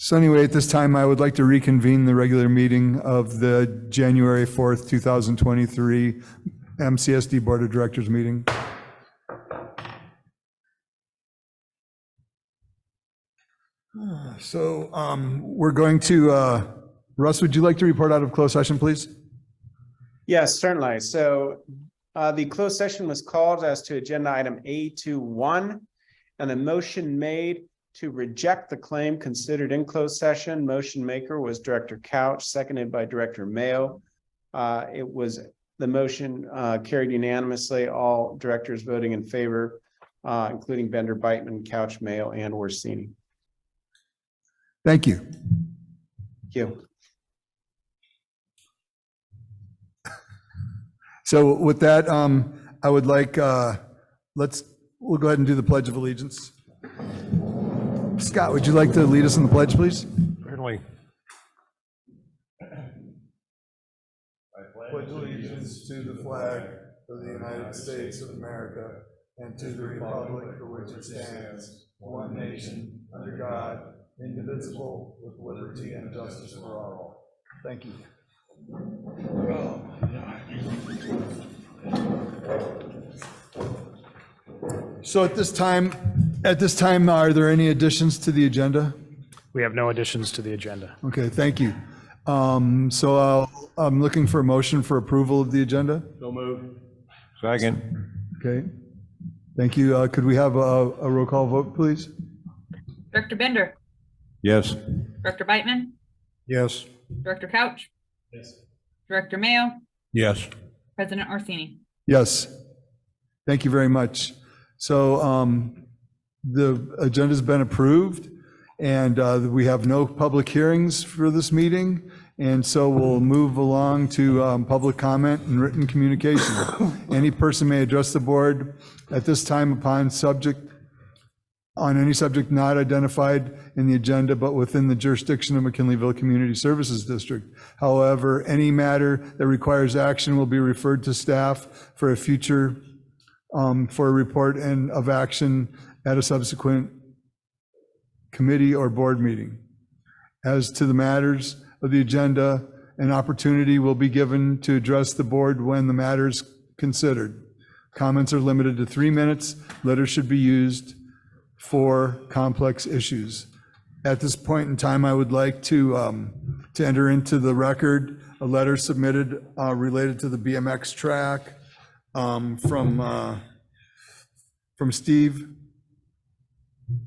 So anyway, at this time, I would like to reconvene the regular meeting of the January 4th, 2023 MCSD Board of Directors meeting. So we're going to, Russ, would you like to report out of closed session, please? Yes, certainly. So the closed session was called as to agenda item A21, and a motion made to reject the claim considered in closed session. Motion maker was Director Couch, seconded by Director Mayo. The motion carried unanimously, all directors voting in favor, including Bender, Beitman, Couch, Mayo, and Orsini. Thank you. Thank you. So with that, I would like, we'll go ahead and do the Pledge of Allegiance. Scott, would you like to lead us in the pledge, please? Certainly. I pledge allegiance to the flag of the United States of America and to the republic for which it stands, one nation, under God, indivisible, with liberty and justice for all. Thank you. So at this time, are there any additions to the agenda? We have no additions to the agenda. Okay, thank you. So I'm looking for a motion for approval of the agenda. So moved. Second. Okay, thank you. Could we have a roll call vote, please? Director Bender, Yes. Director Beitman, Yes. Director Couch, Yes. Director Mayo, Yes. President Orsini. Yes. Thank you very much. So the agenda's been approved, and we have no public hearings for this meeting, and so we'll move along to public comment and written communication. Any person may address the board at this time on any subject not identified in the agenda but within the jurisdiction of McKinleyville Community Services District. However, any matter that requires action will be referred to staff for a future for a report and of action at a subsequent committee or board meeting. As to the matters of the agenda, an opportunity will be given to address the board when the matter is considered. Comments are limited to 3 minutes. Letters should be used for complex issues. At this point in time, I would like to enter into the record a letter submitted related to the BMX track from Steve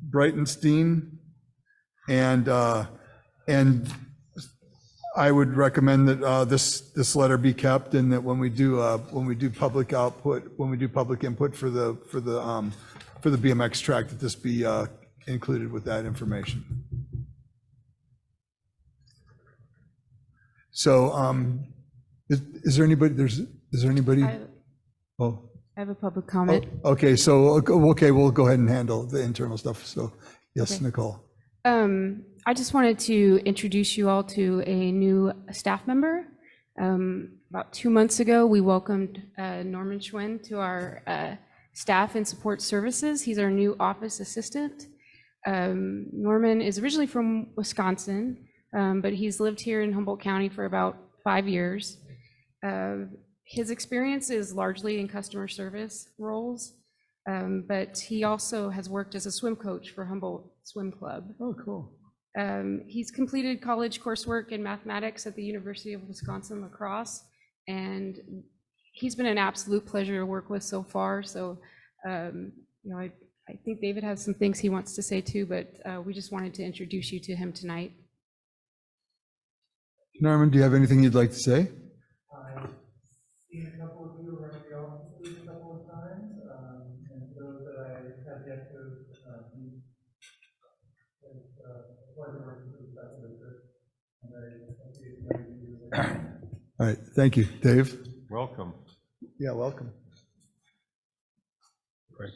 Breitenstein, and I would recommend that this letter be kept, and that when we do public input for the BMX track, that this be included with that information. So is there anybody? Is there anybody? I have a public comment. Oh, okay, so we'll go ahead and handle the internal stuff. So yes, okay. Nicole. I just wanted to introduce you all to a new staff member. About 2 months ago, we welcomed Norman Schwen to our staff and support services. He's our new office assistant. Norman is originally from Wisconsin, but he's lived here in Humboldt County for about 5 years. His experience is largely in customer service roles, but he also has worked as a swim coach for Humboldt Swim Club. Oh, cool. He's completed college coursework in mathematics at the University of Wisconsin-La Crosse, and he's been an absolute pleasure to work with so far. So, I think David has some things he wants to say too, but we just wanted to introduce you to him tonight. Norman, do you have anything you'd like to say? I've seen a couple of you around the offices a couple of times, and those that I have yet to meet. It's a pleasure working with the staff members, and I appreciate you. All right, thank you. Dave? Welcome. Yeah, welcome. Great.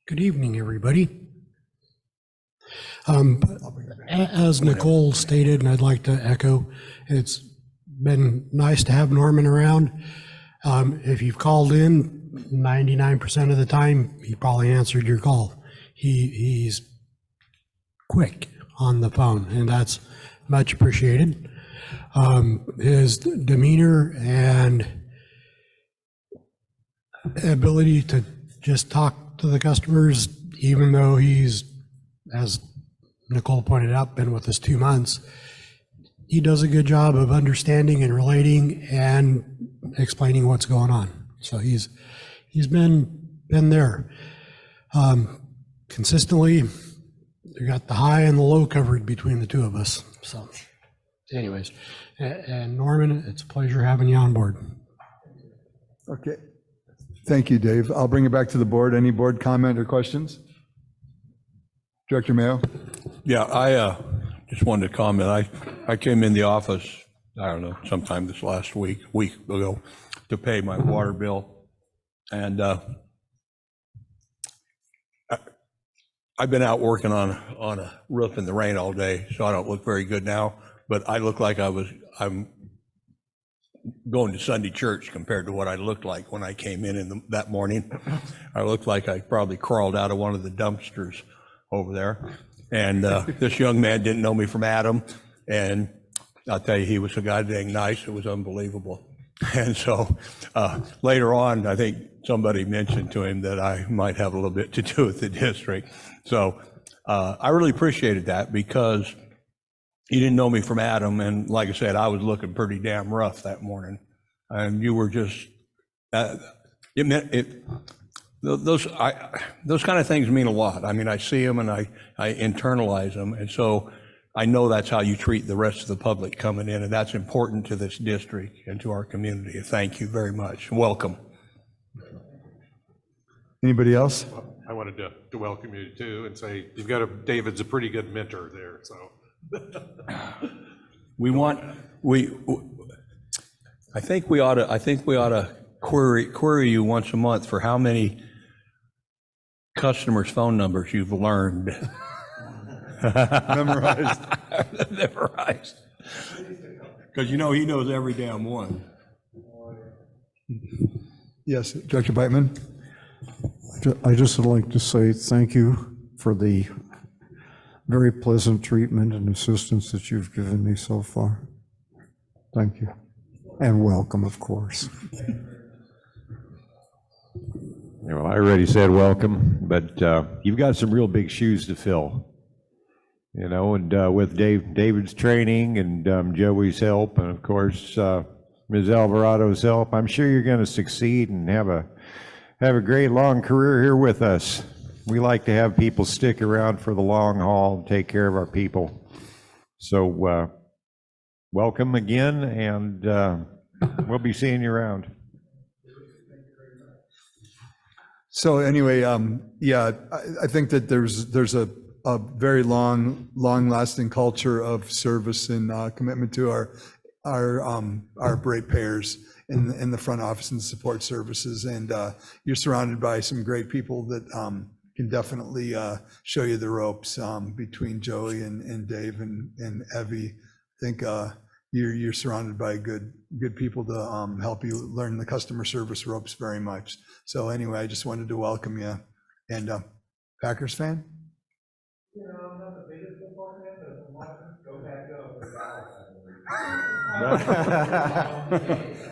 Good evening, everybody. As Nicole stated, and I'd like to echo, it's been nice to have Norman around. If you've called in, 99% of the time, he probably answered your call. He's quick on the phone, and that's much appreciated. His demeanor and ability to just talk to the customers, even though he's, as Nicole pointed out, been with us 2 months, he does a good job of understanding and relating and explaining what's going on. So he's been there. Consistently, we got the high and the low covered between the two of us. So anyways, and Norman, it's a pleasure having you on board. Okay. Thank you, Dave. I'll bring it back to the board. Any board comment or questions? Director Mayo? Yeah, I just wanted to comment. I came in the office, I don't know, sometime this last week ago, to pay my water bill. And I've been out working on a roof in the rain all day, so I don't look very good now. But I look like I'm going to Sunday church compared to what I looked like when I came in that morning. I looked like I probably crawled out of one of the dumpsters over there. And this young man didn't know me from Adam, and I'll tell you, he was so goddamn nice, it was unbelievable. And so later on, I think somebody mentioned to him that I might have a little bit to do with the district. So I really appreciated that, because he didn't know me from Adam, and like I said, I was looking pretty damn rough that morning. And you were just, those kind of things mean a lot. I mean, I see them and I internalize them, and so I know that's how you treat the rest of the public coming in, and that's important to this district and to our community. Thank you very much. Welcome. Anybody else? I wanted to welcome you too and say David's a pretty good mentor there. So I think we ought to query you once a month for how many customers' phone numbers you've learned. Memorized. Memorized. Because he knows every damn one. Yes, Director Beitman? I just would like to say thank you for the very pleasant treatment and assistance that you've given me so far. Thank you. And welcome, of course. Yeah, well, I already said welcome, but you've got some real big shoes to fill. And with David's training and Joey's help, and of course Ms. Alvarado's help, I'm sure you're going to succeed and have a great long career here with us. We like to have people stick around for the long haul and take care of our people. So welcome again, and we'll be seeing you around. So anyway, yeah, I think that there's a very long-lasting culture of service and commitment to our ratepayers in the front office and support services, and you're surrounded by some great people that can definitely show you the ropes between Joey and Dave and Evie. I think you're surrounded by good people to help you learn the customer service ropes very much. So anyway, I just wanted to welcome you. And Packers fan? I'm not the biggest football fan, but if I'm watching, go back up.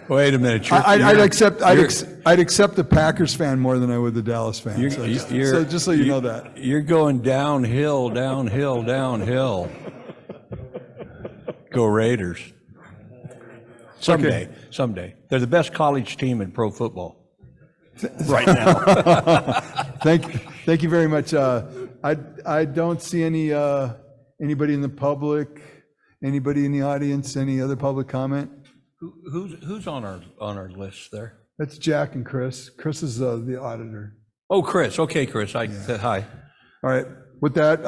Wait a minute. I'd accept the Packers fan more than I would the Dallas fan. So just so you know that. You're going downhill, downhill, downhill. Go Raiders. Someday. They're the best college team in pro football right now. Thank you very much. I don't see anybody in the public, anybody in the audience, any other public comment? Who's on our list there? That's Jack and Chris. Chris is the auditor. Oh, Chris. Okay, Chris. I said hi. All right. With that,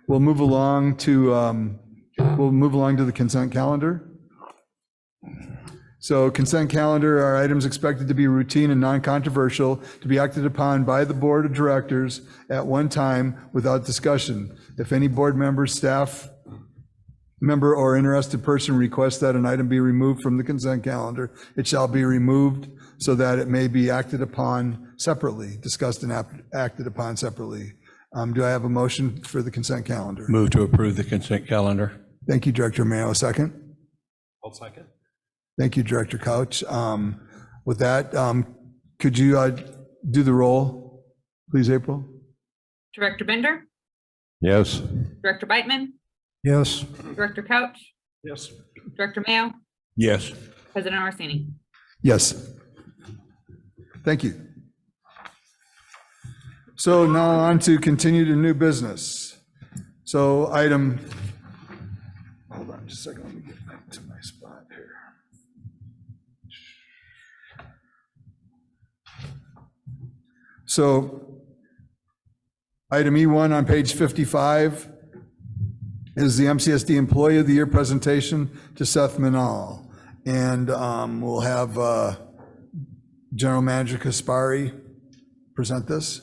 we'll move along to the consent calendar. So consent calendar are items expected to be routine and non-controversial, to be acted upon by the board of directors at one time without discussion. If any board member, staff member, or interested person requests that an item be removed from the consent calendar, it shall be removed so that it may be acted upon separately, discussed and acted upon separately. Do I have a motion for the consent calendar? Move to approve the consent calendar. Thank you, Director Mayo. Second? I'll second. Thank you, Director Couch. With that, could you do the roll, please, April? Director Bender, Yes. Director Beitman, Yes, Director Couch, Yes. Director Mayo, Yes. President Orsini. Yes. Thank you. So now on to continue to new business. So hold on just a second, let me get back to my spot here. So item E1 on page 55 is the MCSD Employee of the Year presentation to Seth Manal. And we'll have General Manager Kaspari present this.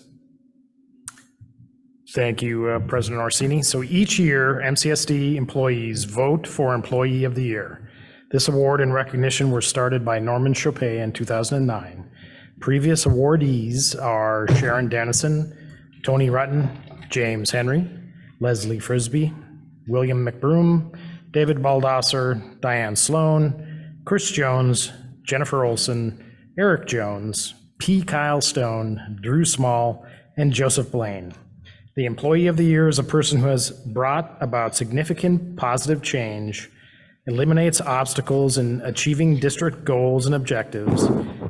Thank you, President Orsini. So each year, MCSD employees vote for Employee of the Year. This award and recognition were started by Norman Chopé in 2009. Previous awardees are Sharon Dennison, Tony Rutten, James Henry, Leslie Frisbee, William McBroom, David Baldasser, Diane Sloan, Chris Jones, Jennifer Olson, Eric Jones, P. Kyle Stone, Drew Small, and Joseph Blaine. The Employee of the Year is a person who has brought about significant positive change, eliminates obstacles in achieving district goals and objectives,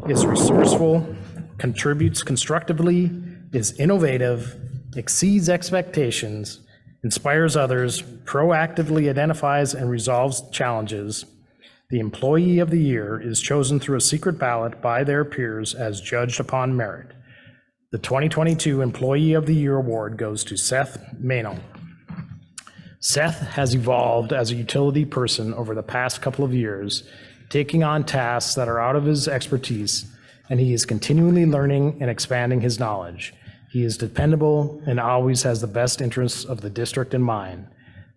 is resourceful, contributes constructively, is innovative, exceeds expectations, inspires others, proactively identifies and resolves challenges. The Employee of the Year is chosen through a secret ballot by their peers as judged upon merit. The 2022 Employee of the Year award goes to Seth Manal. Seth has evolved as a utility person over the past couple of years, taking on tasks that are out of his expertise, and he is continually learning and expanding his knowledge. He is dependable and always has the best interests of the district in mind.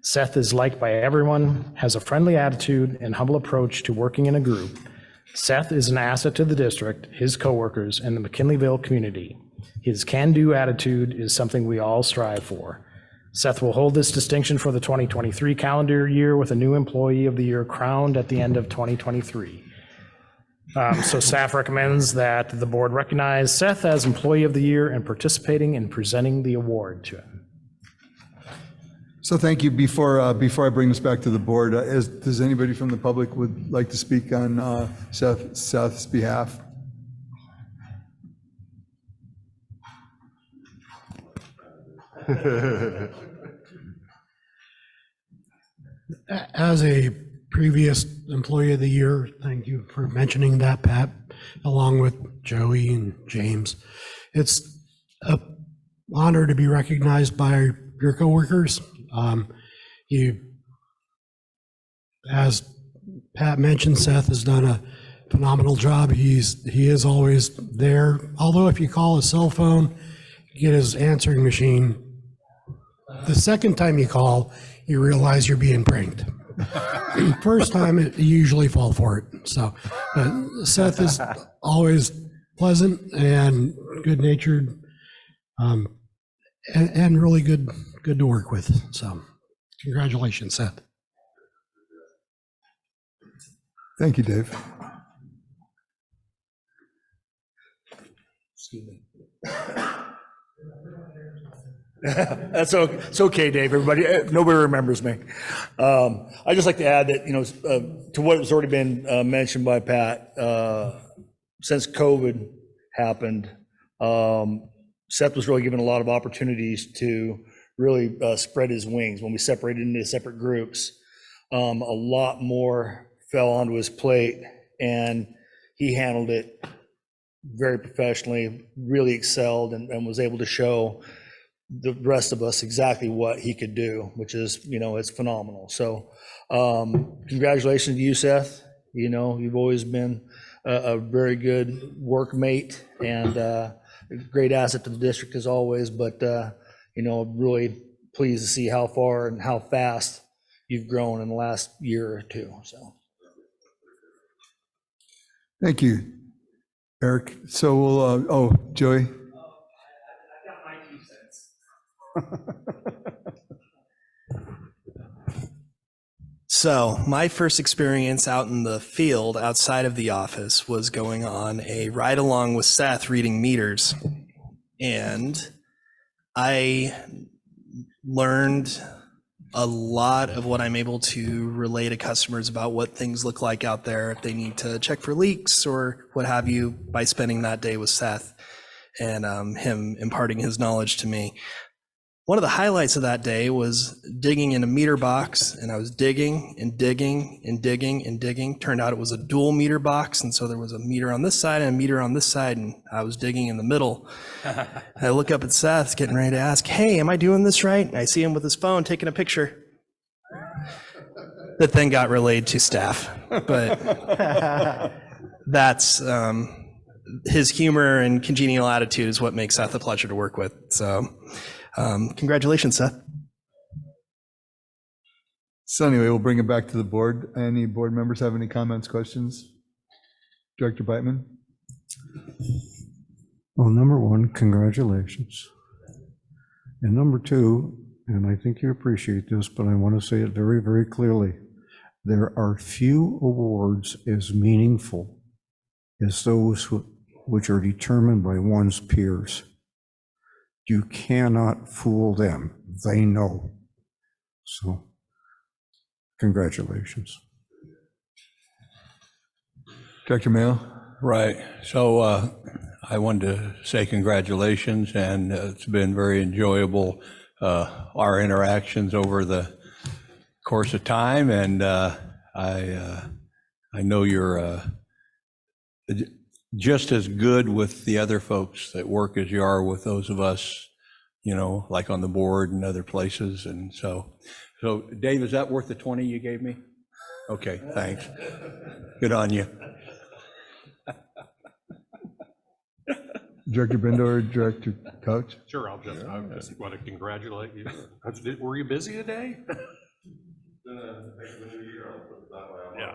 Seth is liked by everyone, has a friendly attitude and humble approach to working in a group. Seth is an asset to the district, his coworkers, and the McKinleyville community. His can-do attitude is something we all strive for. Seth will hold this distinction for the 2023 calendar year with a new Employee of the Year crowned at the end of 2023. So staff recommends that the board recognize Seth as Employee of the Year and participating in presenting the award to him. So thank you. Before I bring this back to the board, does anybody from the public would like to speak on Seth's behalf? As a previous Employee of the Year, thank you for mentioning that, Pat, along with Joey and James. It's an honor to be recognized by your coworkers. As Pat mentioned, Seth has done a phenomenal job. He is always there. Although if you call a cell phone, get his answering machine, the second time you call, you realize you're being pranked. First time, you usually fall for it. So, but Seth is always pleasant and good-natured, and really good to work with. So, congratulations, Seth. Thank you, Dave. Excuse me. It's okay, Dave. Everybody, nobody remembers me. I'd just like to add that, to what has already been mentioned by Pat, since COVID happened, Seth was really given a lot of opportunities to really spread his wings. When we separated into separate groups, a lot more fell onto his plate, and he handled it very professionally, really excelled, and was able to show the rest of us exactly what he could do, which is, it's phenomenal. So congratulations to you, Seth. You've always been a very good workmate and a great asset to the district as always, but really pleased to see how far and how fast you've grown in the last year or two. So Thank you, Eric. So we'll, Joey. So my first experience out in the field outside of the office was going on a ride along with Seth reading meters. And I learned a lot of what I'm able to relay to customers about what things look like out there if they need to check for leaks or what have you by spending that day with Seth and him imparting his knowledge to me. One of the highlights of that day was digging in a meter box, and I was digging and digging and digging and digging. Turned out it was a dual meter box, and so there was a meter on this side and a meter on this side, and I was digging in the middle. I look up at Seth, getting ready to ask, "Hey, am I doing this right?" And I see him with his phone taking a picture. That then got relayed to staff, but that's his humor and congenial attitude is what makes Seth a pleasure to work with. So. Congratulations, Seth. So anyway, we'll bring it back to the board. Any board members have any comments, questions? Director Beitman? Well, number one, congratulations. And number two, and I think you appreciate this, but I want to say it very, very clearly. There are few awards as meaningful as those which are determined by one's peers. You cannot fool them. They know. So, congratulations. Director Mayo? Right. So I wanted to say congratulations, and it's been very enjoyable, our interactions over the course of time, and I know you're just as good with the other folks that work as you are with those of us, you know, like on the board and other places. And so Dave, is that worth the 20 you gave me? Okay, thanks. Good on you. Director Binder or Director Couch? Sure, I just want to congratulate you. Were you busy today? Yeah.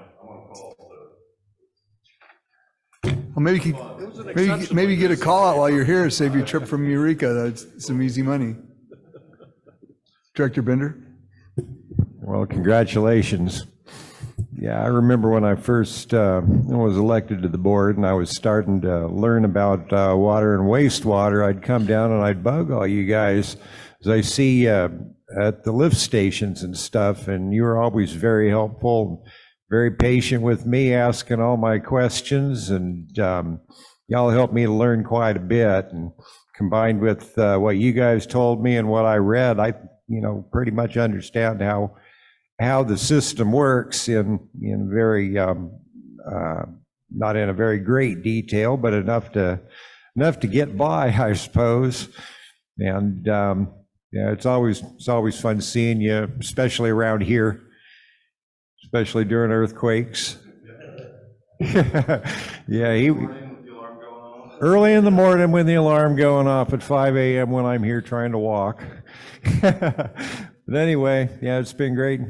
Well, maybe get a call out while you're here, save your trip from Eureka. That's some easy money. Director Binder? Well, congratulations. Yeah, I remember when I first was elected to the board and I was starting to learn about water and wastewater, I'd come down and I'd bug all you guys as I see at the lift stations and stuff, and you were always very helpful, very patient with me, asking all my questions, and y'all helped me to learn quite a bit. And combined with what you guys told me and what I read, I pretty much understand how the system works in very not in a very great detail, but enough to get by, I suppose. And yeah, it's always fun seeing you, especially around here, especially during earthquakes. Yeah, early in the morning when the alarm going off at 5 a.m. when I'm here trying to walk. But anyway, yeah, it's been great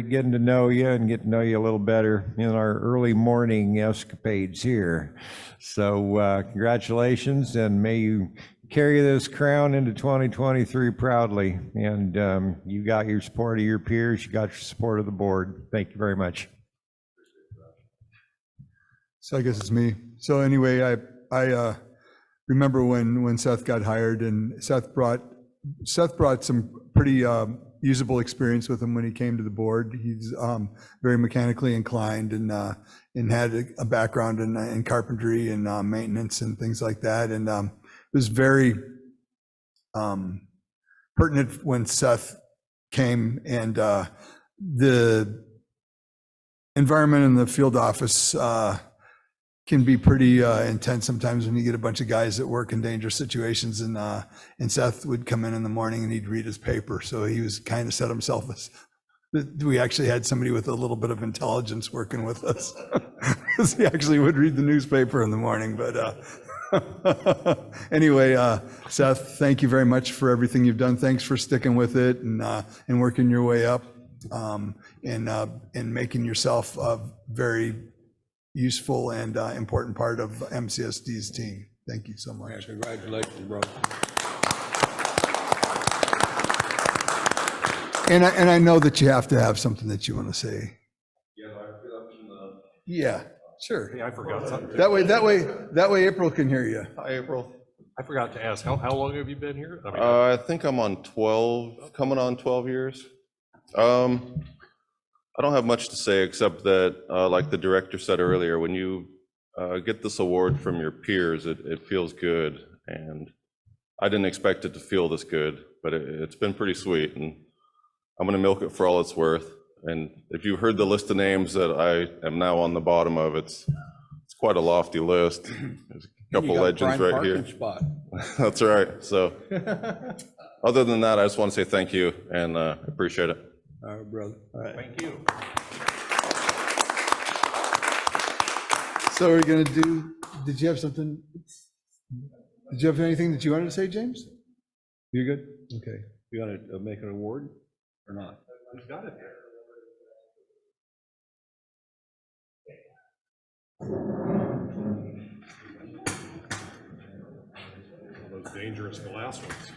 getting to know you and getting to know you a little better in our early morning escapades here. So congratulations, and may you carry this crown into 2023 proudly. And you got your support of your peers, you got your support of the board. Thank you very much. So I guess it's me. So anyway, I remember when Seth got hired, and Seth brought some pretty usable experience with him when he came to the board. He's very mechanically inclined and had a background in carpentry and maintenance and things like that. And it was very pertinent when Seth came, and the environment in the field office can be pretty intense sometimes when you get a bunch of guys that work in dangerous situations, and Seth would come in the morning and he'd read his paper. So he was kind of set himself as, we actually had somebody with a little bit of intelligence working with us. He actually would read the newspaper in the morning. But anyway, Seth, thank you very much for everything you've done. Thanks for sticking with it and working your way up and making yourself a very useful and important part of MCSD's team. Thank you so much. Congratulations, bro. And I know that you have to have something that you want to say. Yeah, sure. Hey, I forgot something. That way April can hear you. Hi, April. I forgot to ask, how long have you been here? I mean, I think I'm on 12, coming on 12 years. I don't have much to say except that, like the director said earlier, when you get this award from your peers, it feels good. And I didn't expect it to feel this good, but it's been pretty sweet. And I'm going to milk it for all it's worth. And if you've heard the list of names that I am now on the bottom of, it's quite a lofty list. There's a couple legends right here. Spot. That's right. So other than that, I just want to say thank you and appreciate it. All right, brother. All right. thank you. So we're going to do, did you have something? Did you have anything that you wanted to say, James? You good? Okay. You want to make an award or not? I've got it there. Those dangerous glass ones.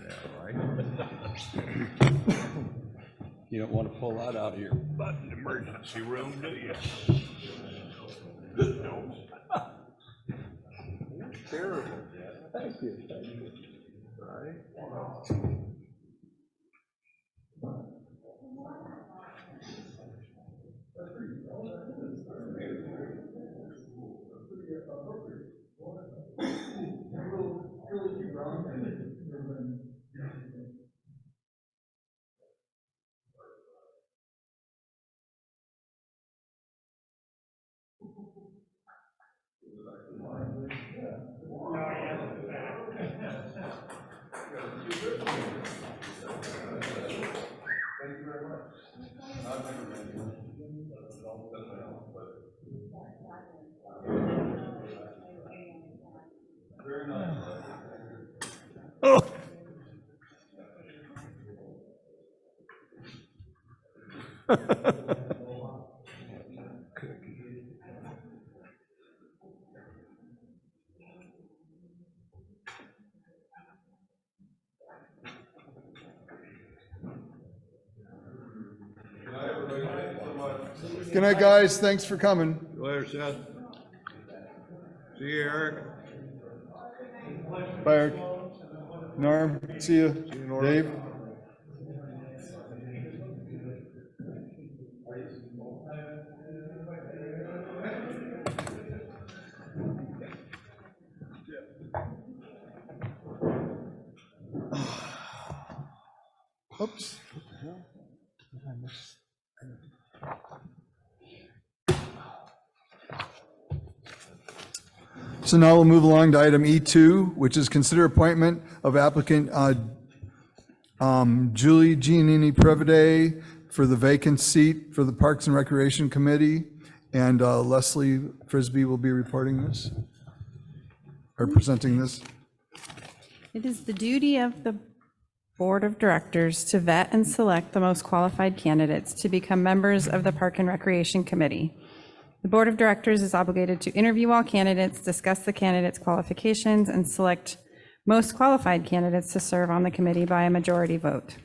Yeah, right. You don't want to pull that out of your button emergency room, do you? No. Terrible. Thank you. Thank you. Right. Good night, guys. Thanks for coming. Later, Seth. See you, Eric. Bye, Eric. Norm, see you. Dave. Oops. So now we'll move along to item E2, which is consider appointment of applicant Julie Giannini Previde for the vacant seat for the Parks and Recreation Committee. And Leslie Frisbee will be reporting this, or presenting this. It is the duty of the Board of Directors to vet and select the most qualified candidates to become members of the Park and Recreation Committee. The Board of Directors is obligated to interview all candidates, discuss the candidates' qualifications, and select most qualified candidates to serve on the committee by a majority vote.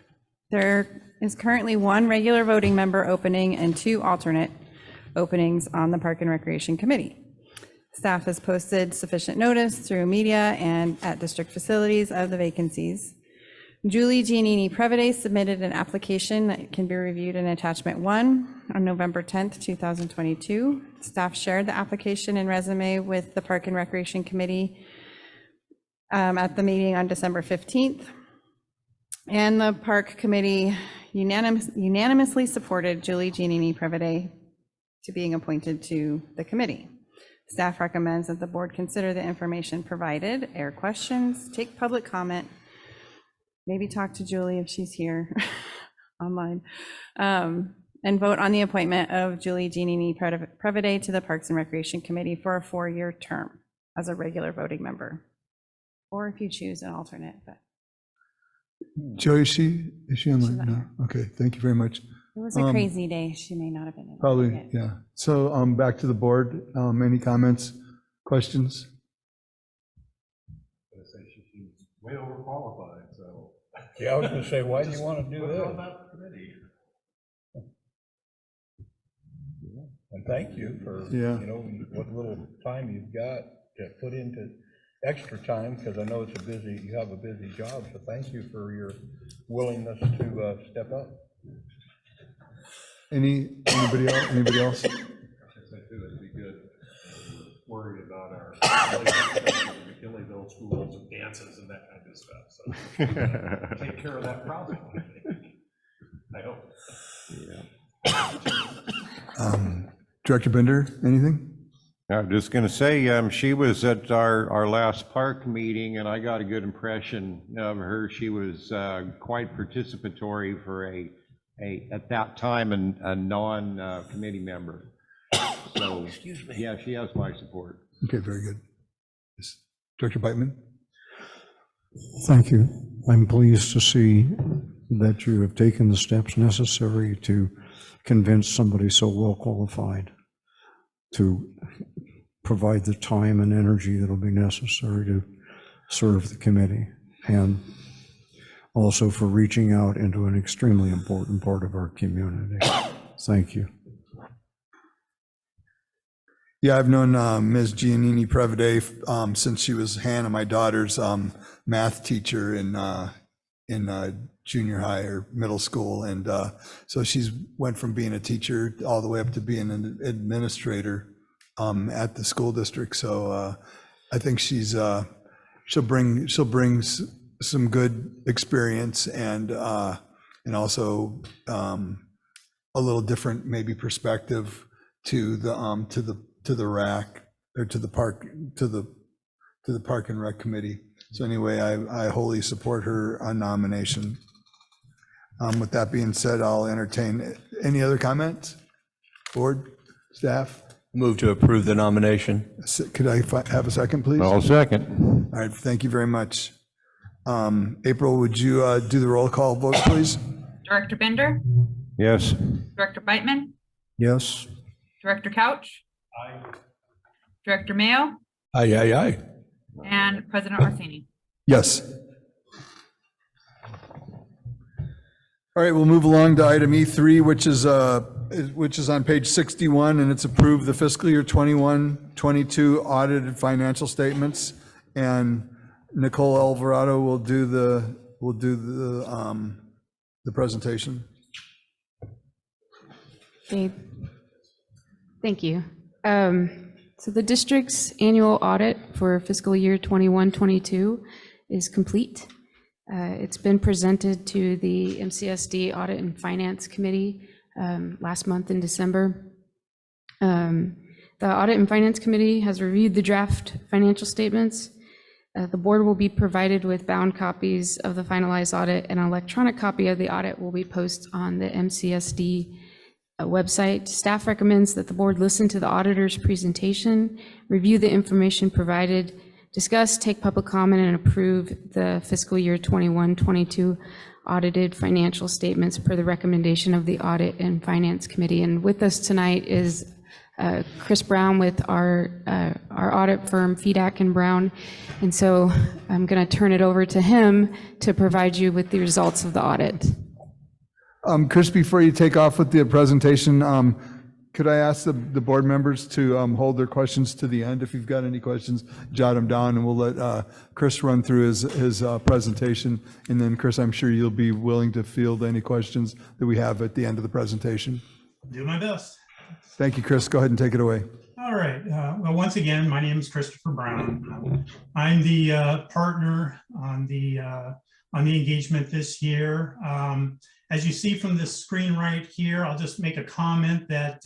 There is currently one regular voting member opening and 2 alternate openings on the Park and Recreation Committee. Staff has posted sufficient notice through media and at district facilities of the vacancies. Julie Giannini Previde submitted an application that can be reviewed in attachment 1 on November 10th, 2022. Staff shared the application and resume with the Park and Recreation Committee at the meeting on December 15th. And the Park Committee unanimously supported Julie Giannini Previde to being appointed to the committee. Staff recommends that the board consider the information provided, air questions, take public comment, maybe talk to Julie if she's here online, and vote on the appointment of Julie Giannini Previde to the Parks and Recreation Committee for a 4-year term as a regular voting member, or if you choose an alternate. But Joy, is she online? No? Okay, thank you very much. it was a crazy day. She may not have been able to Probably, make it. yeah. So back to the board. Any comments, questions? She's way overqualified, so. Yeah, I was gonna say, why do you want to do this? And thank you for, Yeah. what little time you've got to put into extra time, because I know you have a busy job, so thank you for your willingness to step up. Anybody else? Yes, I do, it'd be good. Worried about our Achillesville schools and dances and that kind of stuff, so take care of that problem, I hope. Director Bender, anything? I was just going to say, she was at our last park meeting, and I got a good impression of her. She was quite participatory for at that time, a non-committee member. So, yeah, she has my support. Okay, very good. Yes. Director Beitman? Thank you. I'm pleased to see that you have taken the steps necessary to convince somebody so well qualified to provide the time and energy that'll be necessary to serve the committee, and also for reaching out into an extremely important part of our community. Thank you. Yeah, I've known Ms. Giannini Previde since she was Hannah, my daughter's math teacher in junior high or middle school, and so she's went from being a teacher all the way up to being an administrator at the school district. So I think she'll bring some good experience and also a little different maybe perspective to the RAC or to the park and rec committee. So anyway, I wholly support her nomination. With that being said, I'll entertain any other comments? Board, staff? Move to approve the nomination. Could I have a second, please? I'll second. All right, thank you very much. April, would you do the roll call vote, please? Director Bender, Yes. Director Beitman, Yes? Director Couch. Director Mayo, Aye, aye, aye. and President Orsini. Yes. All right, we'll move along to item E3, which is on page 61, and it's approved the fiscal year 21-22 audited financial statements. And Nicole Alvarado will do the presentation. Okay. Thank you. So the district's annual audit for fiscal year 21-22 is complete. It's been presented to the MCSD Audit and Finance Committee last month in December. The Audit and Finance Committee has reviewed the draft financial statements. The board will be provided with bound copies of the finalized audit, and an electronic copy of the audit will be posted on the MCSD website. Staff recommends that the board listen to the auditor's presentation, review the information provided, discuss, take public comment, and approve the fiscal year 21-22 audited financial statements per the recommendation of the Audit and Finance Committee. And with us tonight is Chris Brown with our audit firm, Fedak & Brown. And so I'm going to turn it over to him to provide you with the results of the audit. Chris, before you take off with the presentation, could I ask the board members to hold their questions to the end? If you've got any questions, jot them down, and we'll let Chris run through his presentation. And then, Chris, I'm sure you'll be willing to field any questions that we have at the end of the presentation. Do my best. Thank you, Chris. Go ahead and take it away. All right. Well, once again, my name is Christopher Brown. I'm the partner on the engagement this year. As you see from the screen right here, I'll just make a comment that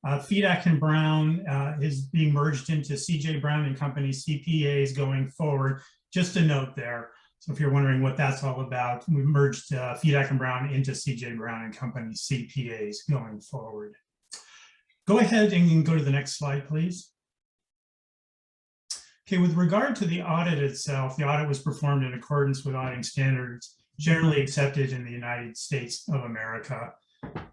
Fedak & Brown is being merged into CJ Brown & Company CPAs going forward. Just a note there. So if you're wondering what that's all about, we merged Fedak & Brown into CJ Brown & Company CPAs going forward. Go ahead and go to the next slide, please. Okay, with regard to the audit itself, the audit was performed in accordance with auditing standards generally accepted in the United States of America.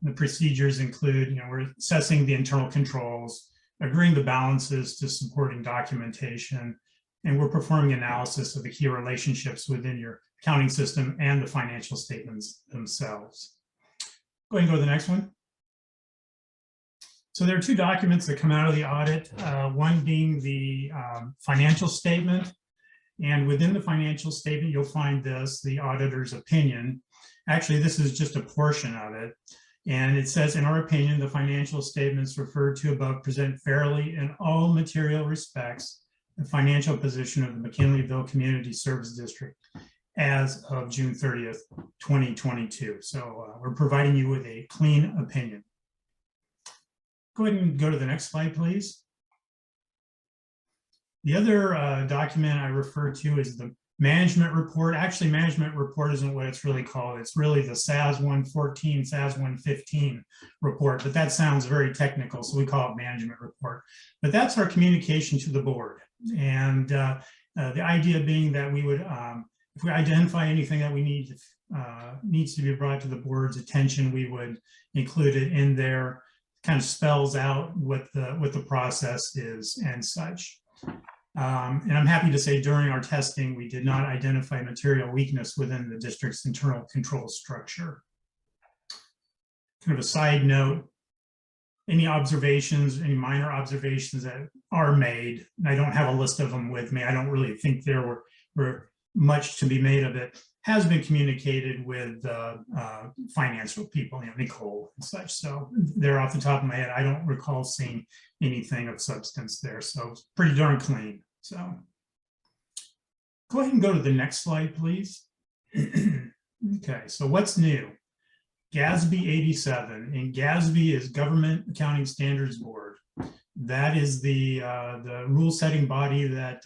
The procedures include, we're assessing the internal controls, agreeing the balances to supporting documentation, And we're performing analysis of the key relationships within your accounting system and the financial statements themselves. Go ahead and go to the next one. So there are two documents that come out of the audit, one being the financial statement. And within the financial statement, you'll find this, the auditor's opinion. Actually, this is just a portion of it. And it says, in our opinion, the financial statements referred to above present fairly in all material respects the financial position of the McKinleyville Community Service District as of June 30th, 2022. So we're providing you with a clean opinion. Go ahead and go to the next slide, please. The other document I refer to is the management report. Actually, management report isn't what it's really called. It's really the SAS 114, SAS 115 report, but that sounds very technical, so we call it management report. But that's our communication to the board. And the idea being that we would, if we identify anything that we need needs to be brought to the board's attention, we would include it in there. Kind of spells out what the process is and such. And I'm happy to say during our testing, we did not identify material weakness within the district's internal control structure. Kind of a side note, any observations, any minor observations that are made, and I don't have a list of them with me, I don't really think there were much to be made of it, has been communicated with financial people, Nicole and such. So they're off the top of my head. I don't recall seeing anything of substance there. So it's pretty darn clean. So go ahead and go to the next slide, please. Okay, so what's new? GASB 87, and GASB is Government Accounting Standards Board. That is the rule-setting body that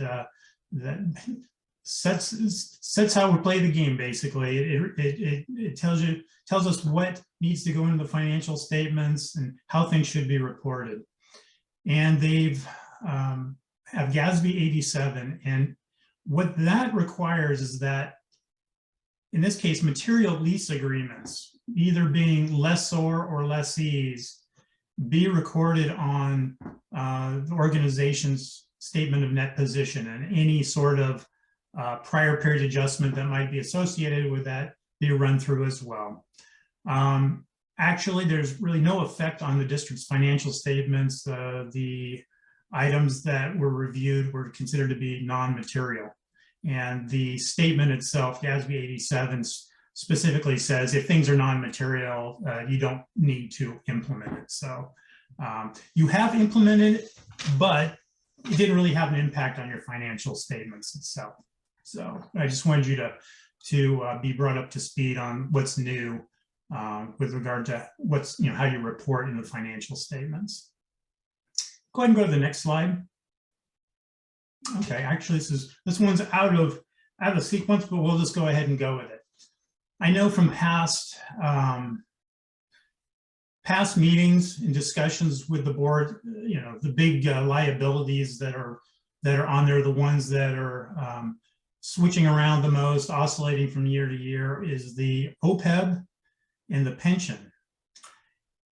sets how we play the game. Basically, it tells us what needs to go into the financial statements and how things should be reported. And they've have GASB 87, and what that requires is that, in this case, material lease agreements, either being lessor or lessees, be recorded on the organization's statement of net position, and any sort of prior period adjustment that might be associated with that be run through as well. Actually, there's really no effect on the district's financial statements. The items that were reviewed were considered to be non-material. And the statement itself, GASB 87, specifically says if things are non-material, you don't need to implement it. So you have implemented it, but it didn't really have an impact on your financial statements itself. So I just wanted you to be brought up to speed on what's new with regard to what's, how you report in the financial statements. Go ahead and go to the next slide. Okay, actually this one's out of sequence, but we'll just go ahead and go with it. I know from past meetings and discussions with the board, the big liabilities that are on there, the ones that are switching around the most, oscillating from year to year, is the OPEB and the pension.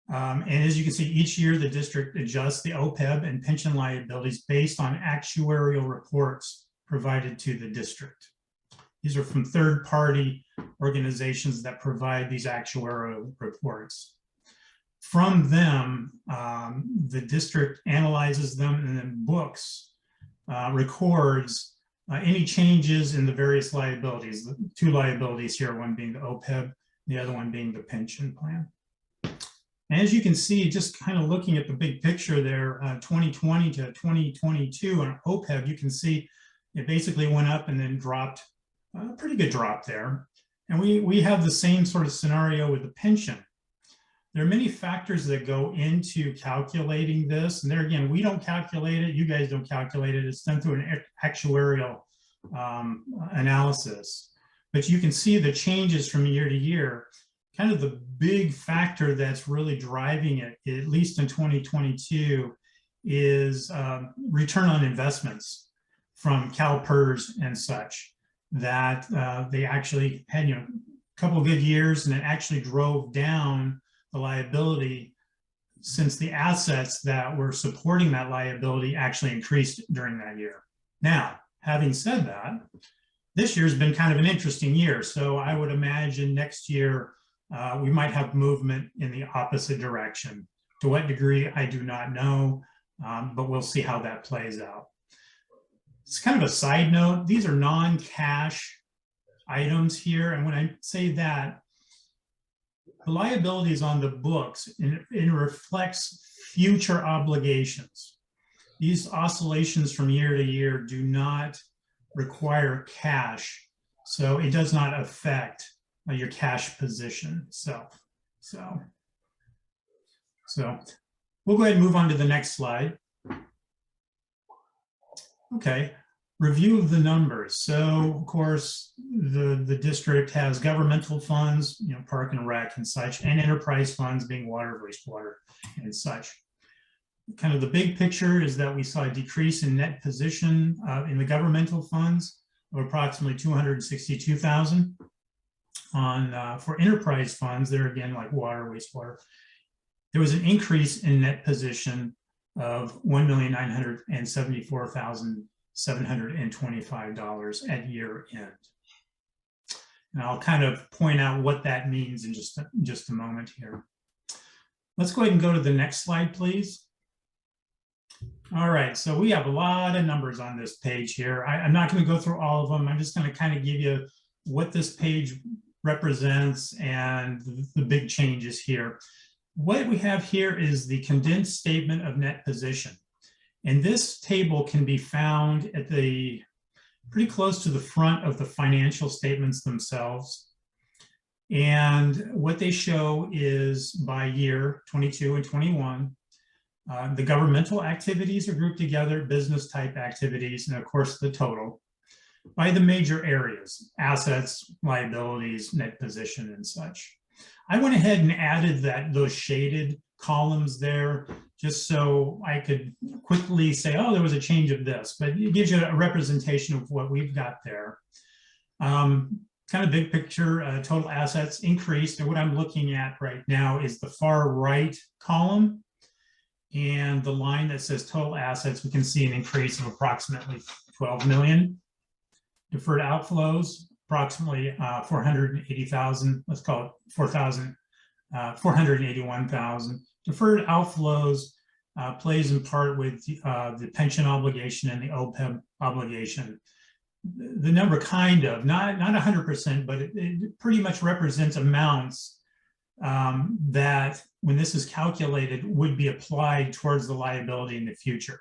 And as you can see, each year the district adjusts the OPEB and pension liabilities based on actuarial reports provided to the district. These are from third-party organizations that provide these actuarial reports. From them, the district analyzes them and then books, records any changes in the various liabilities. The two liabilities here, one being the OPEB, the other one being the pension plan. And as you can see, just kind of looking at the big picture there, 2020 to 2022 on OPEB, you can see it basically went up and then dropped, a pretty good drop there. And we have the same sort of scenario with the pension. There are many factors that go into calculating this. And there again, we don't calculate it, you guys don't calculate it, it's done through an actuarial analysis. But you can see the changes from year to year. Kind of the big factor that's really driving it, at least in 2022, is return on investments from CalPERS and such, that they actually had a couple of good years, and it actually drove down the liability, since the assets that were supporting that liability actually increased during that year. Now, Having said that, this year's been kind of an interesting year. So I would imagine next year we might have movement in the opposite direction. To what degree, I do not know, but we'll see how that plays out. It's kind of a side note. These are non-cash items here. And when I say that, the liability is on the books and it reflects future obligations. These oscillations from year to year do not require cash, so it does not affect your cash position itself. So we'll go ahead and move on to the next slide. Okay, review of the numbers. So of course, the district has governmental funds, Park and Rec and such, and enterprise funds being water, wastewater, and such. Kind of the big picture is that we saw a decrease in net position in the governmental funds of approximately 262,000. For enterprise funds, there again, like water, wastewater, there was an increase in net position of $1,974,725 at year end. And I'll kind of point out what that means in just a moment here. Let's go ahead and go to the next slide, please. All right, so we have a lot of numbers on this page here. I'm not going to go through all of them. I'm just going to kind of give you what this page represents and the big changes here. What we have here is the condensed statement of net position. And this table can be found at pretty close to the front of the financial statements themselves. And what they show is by year, 22 and 21. The governmental activities are grouped together, business type activities, and of course the total by the major areas, assets, liabilities, net position, and such. I went ahead and added those shaded columns there just so I could quickly say, oh, there was a change of this, but it gives you a representation of what we've got there. Kind of big picture, total assets increased, and what I'm looking at right now is the far right column. And the line that says total assets, we can see an increase of approximately 12 million. Deferred outflows, approximately 480,000, let's call it 481,000. Deferred outflows plays in part with the pension obligation and the OPEB obligation. The number kind of, not 100%, but it pretty much represents amounts that when this is calculated would be applied towards the liability in the future.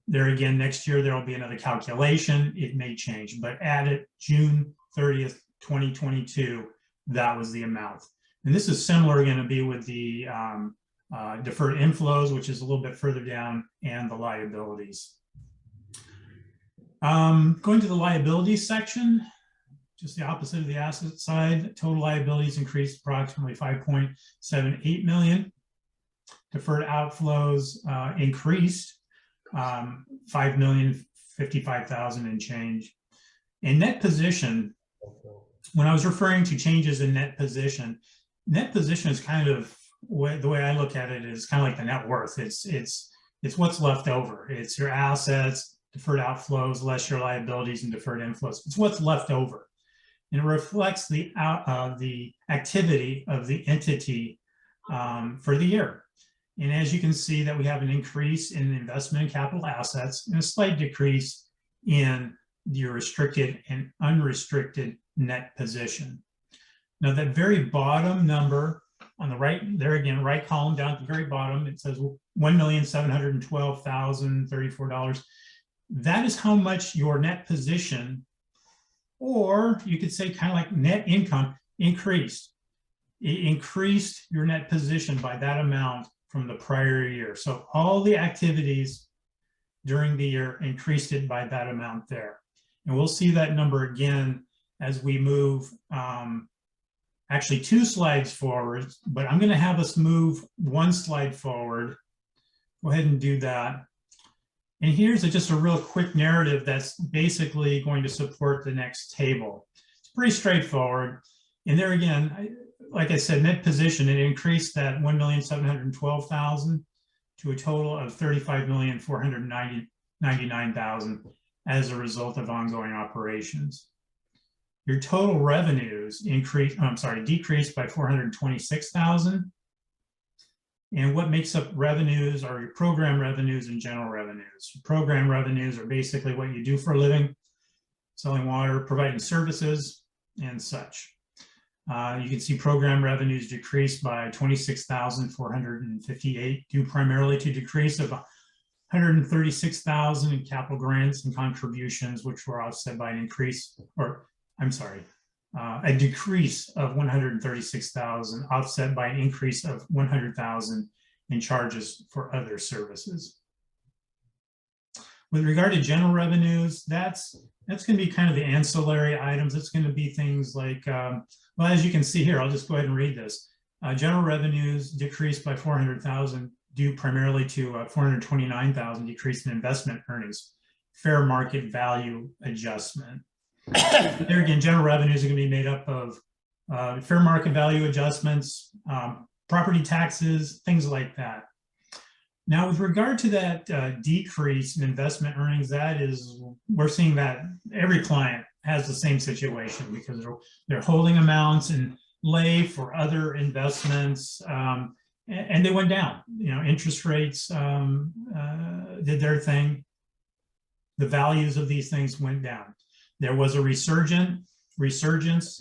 There again, next year, there will be another calculation. It may change, but at it June 30th, 2022, that was the amount. And this is similar going to be with the deferred inflows, which is a little bit further down, and the liabilities. Going to the liabilities section, just the opposite of the asset side, total liabilities increased approximately 5.78 million. Deferred outflows increased 5,055,000 and change. In net position, when I was referring to changes in net position is kind of the way I look at it is kind of like the net worth. It's what's left over. It's your assets, deferred outflows, less your liabilities and deferred inflows. It's what's left over. And it reflects the activity of the entity for the year. And as you can see that we have an increase in investment in capital assets and a slight decrease in your restricted and unrestricted net position. Now that very bottom number on the right, there again, right column down at the very bottom, it says $1,712,034. That is how much your net position, or you could say kind of like net income, increased. It increased your net position by that amount from the prior year. So all the activities during the year increased it by that amount there. And we'll see that number again as we move actually 2 slides forward, but I'm going to have us move 1 slide forward. Go ahead and do that. And here's just a real quick narrative that's basically going to support the next table. It's pretty straightforward. And there again, like I said, net position, it increased that 1,712,000 to a total of 35,490,000 $99,000 as a result of ongoing operations. Your total revenues decreased by $426,000. And what makes up revenues are your program revenues and general revenues. Program revenues are basically what you do for a living, selling water, providing services, and such. You can see program revenues decreased by $26,458, due primarily to decrease of $136,000 in capital grants and contributions, which were offset by an increase, a decrease of $136,000, offset by an increase of $100,000 in charges for other services. With regard to general revenues, that's going to be kind of the ancillary items. It's going to be things like, well, as you can see here, I'll just go ahead and read this. General revenues decreased by $400,000, due primarily to $429,000 decrease in investment earnings, fair market value adjustment. There again, general revenues are going to be made up of fair market value adjustments, property taxes, things like that. Now, with regard to that decrease in investment earnings, we're seeing that every client has the same situation because they're holding amounts in lay for other investments, and they went down. Interest rates did their thing. The values of these things went down. There was a resurgence,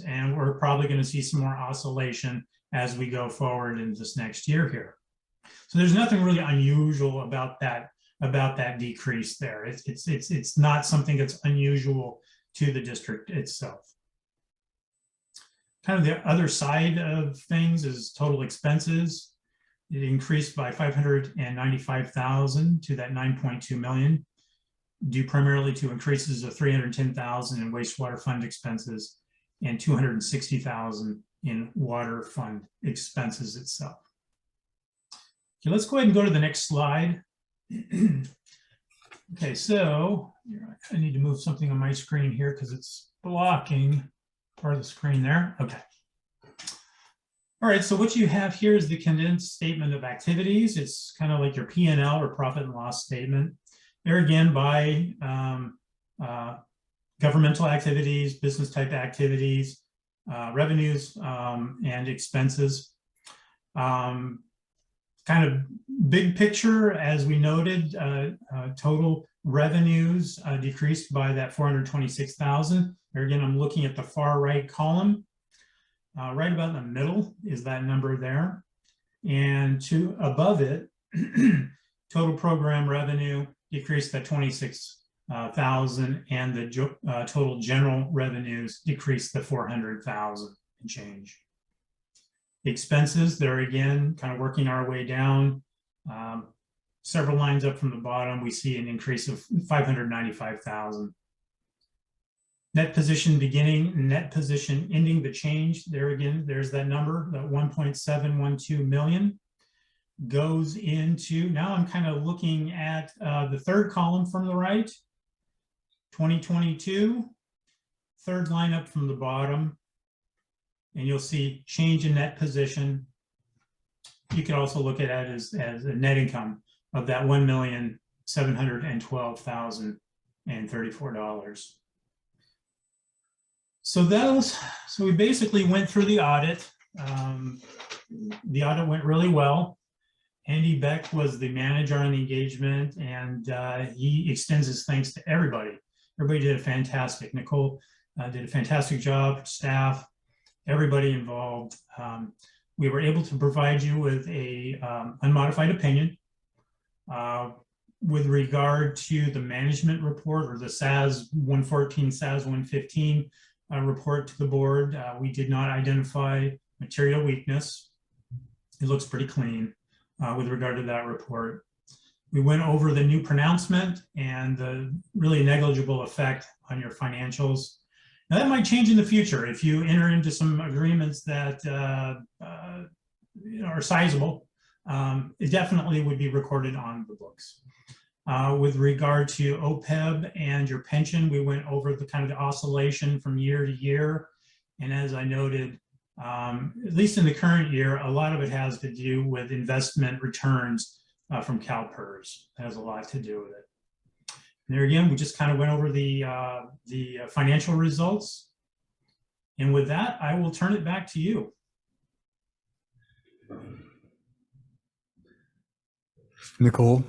and we're probably going to see some more oscillation as we go forward in this next year here. So there's nothing really unusual about that decrease there. It's not something that's unusual to the district itself. Kind of the other side of things is total expenses. It increased by $595,000 to that $9.2 million. Due primarily to increases of $310,000 in wastewater fund expenses and $260,000 in water fund expenses itself. Okay, let's go ahead and go to the next slide. Okay, so I need to move something on my screen here because it's blocking part of the screen there. Okay. All right, so what you have here is the condensed statement of activities. It's kind of like your P&L or profit and loss statement. There again, by governmental activities, business type activities, revenues, and expenses. Kind of big picture, as we noted, total revenues decreased by that $426,000. There again, I'm looking at the far right column. Right about in the middle is that number there. And above it, total program revenue decreased that $26,000, and the total general revenues decreased the $400,000 and change. Expenses, there again, kind of working our way down. Several lines up from the bottom, we see an increase of $595,000. Net position beginning, net position ending, the change, there again, there's that number, that 1.712 million. Goes into, now I'm kind of looking at the third column from the right, 2022, third line up from the bottom, and you'll see change in net position. You can also look at it as a net income of that $1,712,034. So we basically went through the audit. The audit went really well. Andy Beck was the manager on the engagement, and he extends his thanks to everybody. Everybody did a fantastic. Nicole did a fantastic job, staff, everybody involved. We were able to provide you with a unmodified opinion with regard to the management report, or the SAS 114, SAS 115 report to the board. We did not identify material weakness. It looks pretty clean. With regard to that report. We went over the new pronouncement and the really negligible effect on your financials. Now that might change in the future if you enter into some agreements that are sizable. It definitely would be recorded on the books. With regard to OPEB and your pension, we went over the kind of the oscillation from year to year. And as I noted, at least in the current year, a lot of it has to do with investment returns from CalPERS. It has a lot to do with it. There again, we just kind of went over the financial results. And with that, I will turn it back to you. Nicole?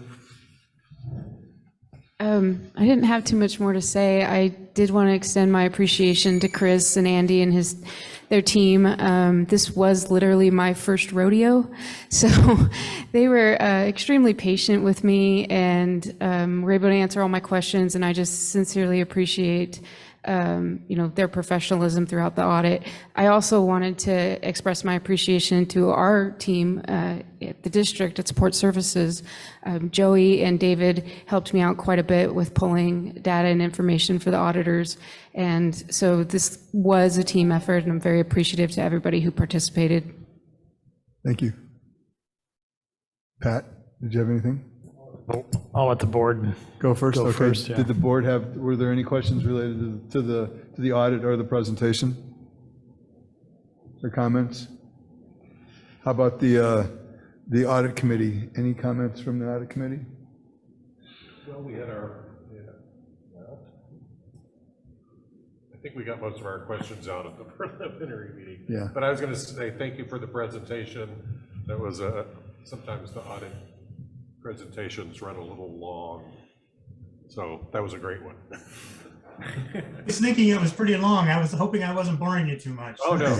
I didn't have too much more to say. I did want to extend my appreciation to Chris and Andy and their team. This was literally my first rodeo, so they were extremely patient with me and were able to answer all my questions. And I just sincerely appreciate their professionalism throughout the audit. I also wanted to express my appreciation to our team at the district at Support Services. Joey and David helped me out quite a bit with pulling data and information for the auditors. And so this was a team effort, and I'm very appreciative to everybody who participated. Thank you. Pat, did you have anything? I'll let the board Go first. Go Okay. first, yeah. Did the board were there any questions related to the audit or the presentation? Or comments? How about the audit committee? Any comments from the audit committee? Well, we had I think we got most of our questions out at the preliminary meeting. Yeah. But I was going to say thank you for the presentation. That was sometimes the audit presentations run a little long. So that was a great one. I was thinking it was pretty long. I was hoping I wasn't boring you too much. Oh, no.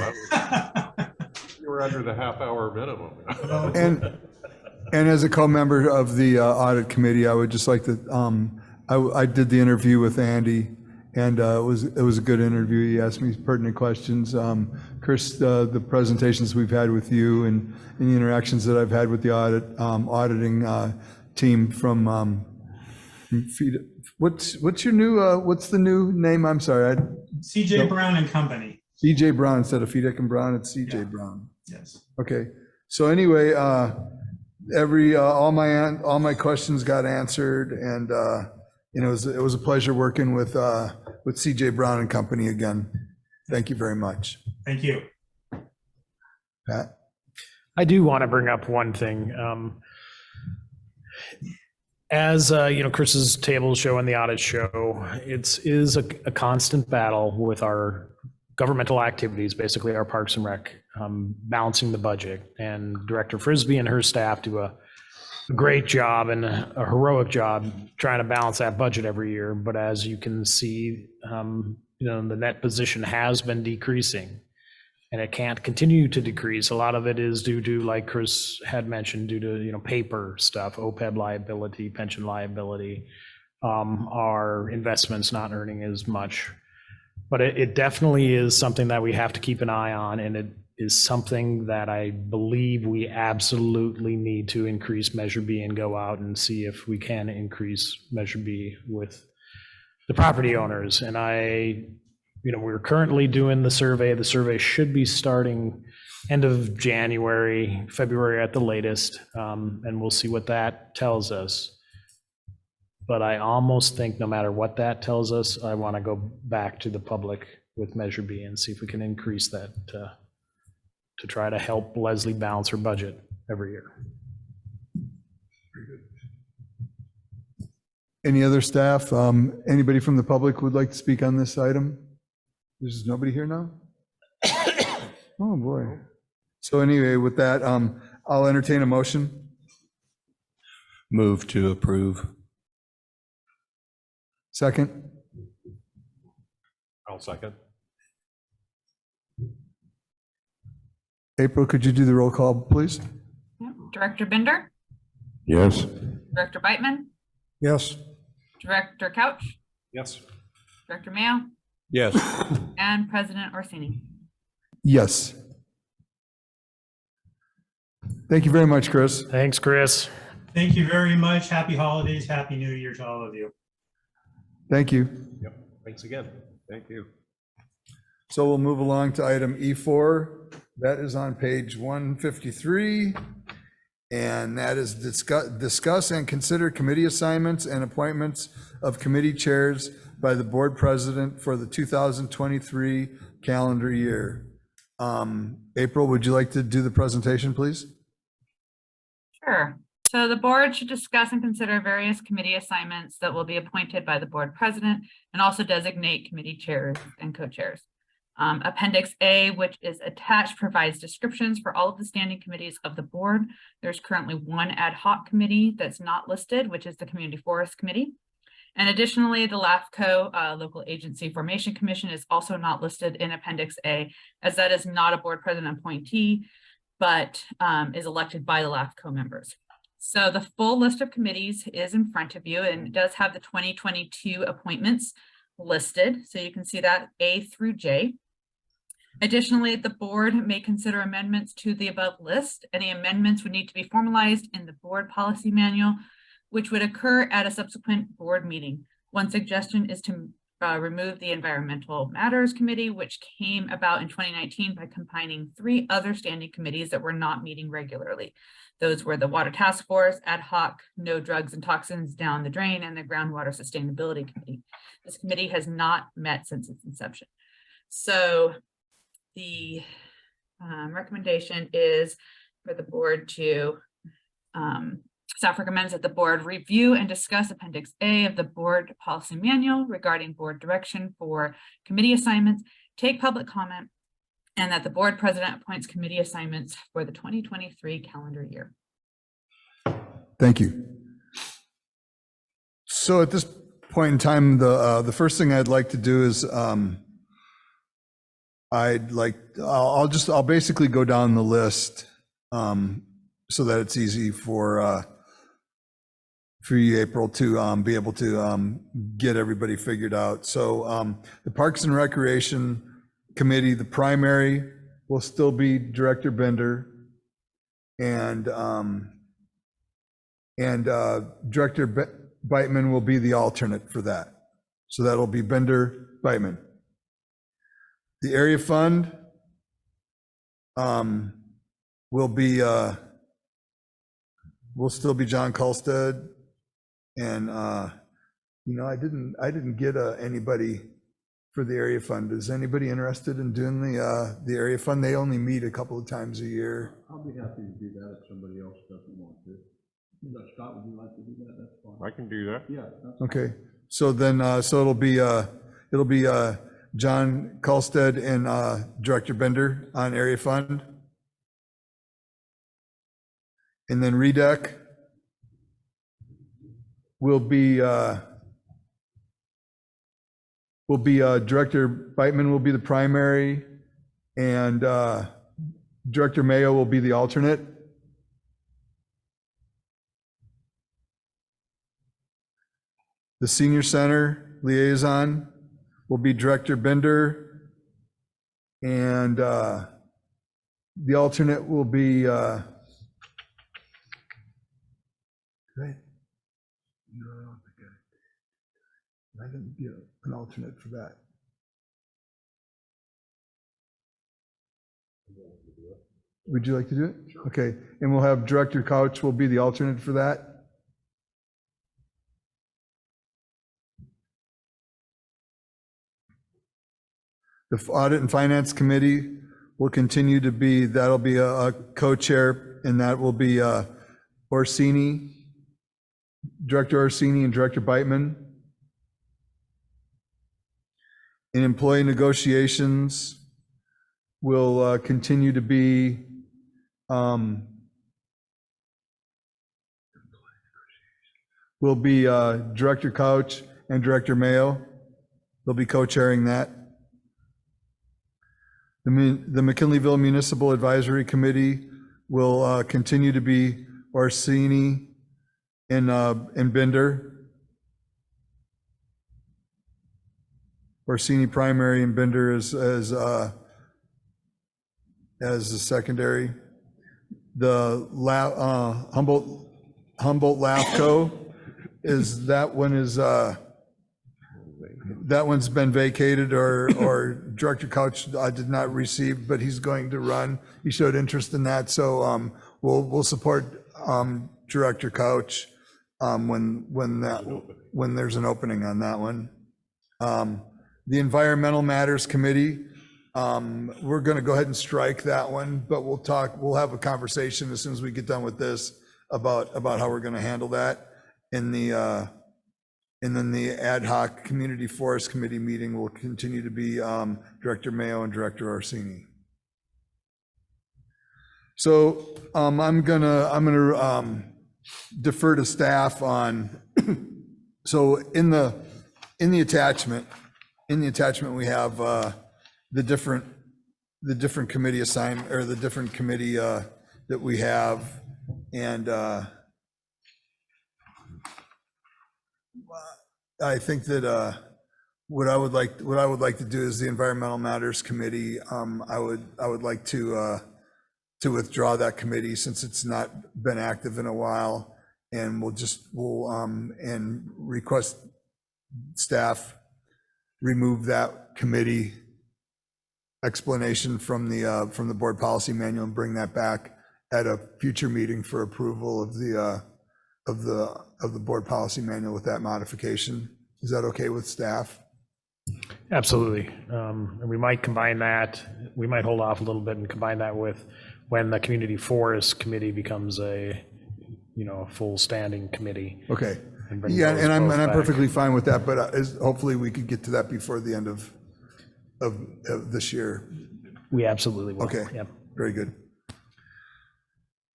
You were under the half-hour minimum. And as a co-member of the audit committee, I would just like to, I did the interview with Andy, and it was a good interview. He asked me pertinent questions. Chris, the presentations we've had with you and the interactions that I've had with the auditing team from what's your new what's the new name? I'm sorry. CJ Brown and Company. CJ Brown instead of Fedeck and Brown. It's CJ Brown. Yes. Okay. So anyway, all my questions got answered, and it was a pleasure working with CJ Brown and Company again. Thank you very much. Thank you. Pat? I do want to bring up one thing. As Chris's tables show and the audits show, it is a constant battle with our governmental activities, basically our Parks and Rec, balancing the budget. And Director Frisbee and her staff do a great job and a heroic job trying to balance that budget every year. But as you can see, the net position has been decreasing, and it can't continue to decrease. A lot of it is due to, like Chris had mentioned, due to paper stuff, OPEB liability, pension liability, our investments not earning as much. But it definitely is something that we have to keep an eye on, and it is something that I believe we absolutely need to increase Measure B and go out and see if we can increase Measure B with the property owners. And we're currently doing the survey. The survey should be starting end of January, February at the latest, and we'll see what that tells us. But I almost think no matter what that tells us, I want to go back to the public with Measure B and see if we can increase that to try to help Leslie balance her budget every year. Any other staff? Anybody from the public would like to speak on this item? There's nobody here now? Oh, boy. So anyway, with that, I'll entertain a motion. Move to approve. Second? I'll second. April, could you do the roll call, please? Yep. Director Binder, Yes. Director Beitman, Yes. Director Couch, Yes. Director Mayo, Yes. and President Orsini. Yes. Thank you very much, Chris. Thanks, Chris. Thank you very much. Happy holidays. Happy New Year to all of you. Thank you. Yep. Thanks again. Thank you. So we'll move along to item E4. That is on page 153. And that is discuss and consider committee assignments and appointments of committee chairs by the board president for the 2023 calendar year. April, would you like to do the presentation, please? Sure. So the board should discuss and consider various committee assignments that will be appointed by the board president and also designate committee chairs and co-chairs. Appendix A, which is attached, provides descriptions for all of the standing committees of the board. There's currently one ad hoc committee that's not listed, which is the Community Forest Committee. And additionally, the LAFCO, Local Agency Formation Commission, is also not listed in Appendix A, as that is not a board president appointee, but is elected by the LAFCO members. So the full list of committees is in front of you, and it does have the 2022 appointments listed. So you can see that A through J. Additionally, the board may consider amendments to the above list. Any amendments would need to be formalized in the board policy manual, which would occur at a subsequent board meeting. One suggestion is to remove the Environmental Matters Committee, which came about in 2019 by combining 3 other standing committees that were not meeting regularly. Those were the Water Task Force, Ad Hoc, No Drugs and Toxins Down the Drain, and the Groundwater Sustainability Committee. This committee has not met since its inception. So the recommendation is for the board to, staff recommends that the board review and discuss Appendix A of the board policy manual regarding board direction for committee assignments, take public comment, and that the board president appoints committee assignments for the 2023 calendar year. Thank you. So at this point in time, the first thing I'd like to do is I'll basically go down the list so that it's easy for you, April, to be able to get everybody figured out. So the Parks and Recreation Committee, the primary will still be Director Bender, and Director Beitman will be the alternate for that. So that'll be Bender, Beitman. The area fund will still be John Colstead, and I didn't get anybody for the area fund. Is anybody interested in doing the area fund? They only meet a couple of times a year. I'll be happy to do that if somebody else doesn't want to. Scott, would you like to do that? That's fine. I can do that. Yeah. That's Okay, so then, so it'll be John Colstead and Director Bender on area fund. And then REDEC will be Director Beitman will be the primary, and Director Mayo will be the alternate. The Senior Center liaison will be Director Bender, and the alternate will be right. No, I didn't get an alternate for that. Would you like to do it? Okay, and we'll have Director Couch will be the alternate for that. The Audit and Finance Committee will continue to be, that'll be a co-chair, and that will be Orsini, Director Orsini and Director Beitman. In employee negotiations will continue to be Director Couch and Director Mayo. They'll be co-chairing that. The McKinleyville Municipal Advisory Committee will continue to be Orsini and Bender. Orsini primary and Bender as the secondary. The Humboldt LAFCO is that one's been vacated, or Director Couch did not receive, but he's going to run. He showed interest in that, so we'll support Director Couch when there's an opening on that one. The Environmental Matters Committee, we're going to go ahead and strike that one, but we'll have a conversation as soon as we get done with this about how we're going to handle that. And then the ad hoc Community Forest Committee meeting will continue to be Director Mayo and Director Orsini. So I'm gonna defer to staff on, so in the attachment we have the different committee assignment, or the different committee that we have, and I think that what I would like to do is the Environmental Matters Committee. I would like to withdraw that committee since it's not been active in a while, and we'll and request staff remove that committee explanation from the board policy manual and bring that back at a future meeting for approval of the board policy manual with that modification. Is that okay with staff? Absolutely. And we might combine that, we might hold off a little bit and combine that with when the Community Forest Committee becomes a full standing committee. Okay. And bring Yeah, those and I'm both back. perfectly fine with that, but hopefully we could get to that before the end of this year. We absolutely will. Okay, Yep. very good.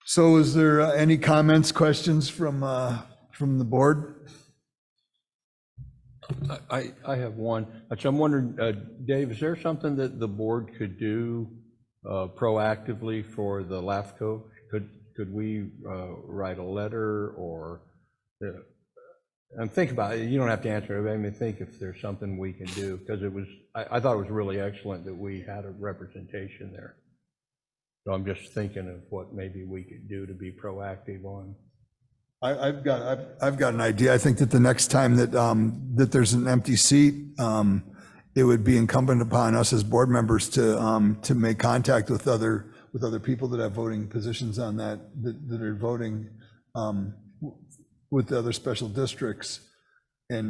So is there any comments, questions from the board? I have one. So I'm wondering, Dave, is there something that the board could do proactively for the LAFCO? Could we write a letter, or and think about it? You don't have to answer it. I mean, think if there's something we can do, because I thought it was really excellent that we had a representation there. So I'm just thinking of what maybe we could do to be proactive on. I've got an idea. I think that the next time that there's an empty seat, it would be incumbent upon us as board members to make contact with other people that have voting positions on that are voting with the other special districts, and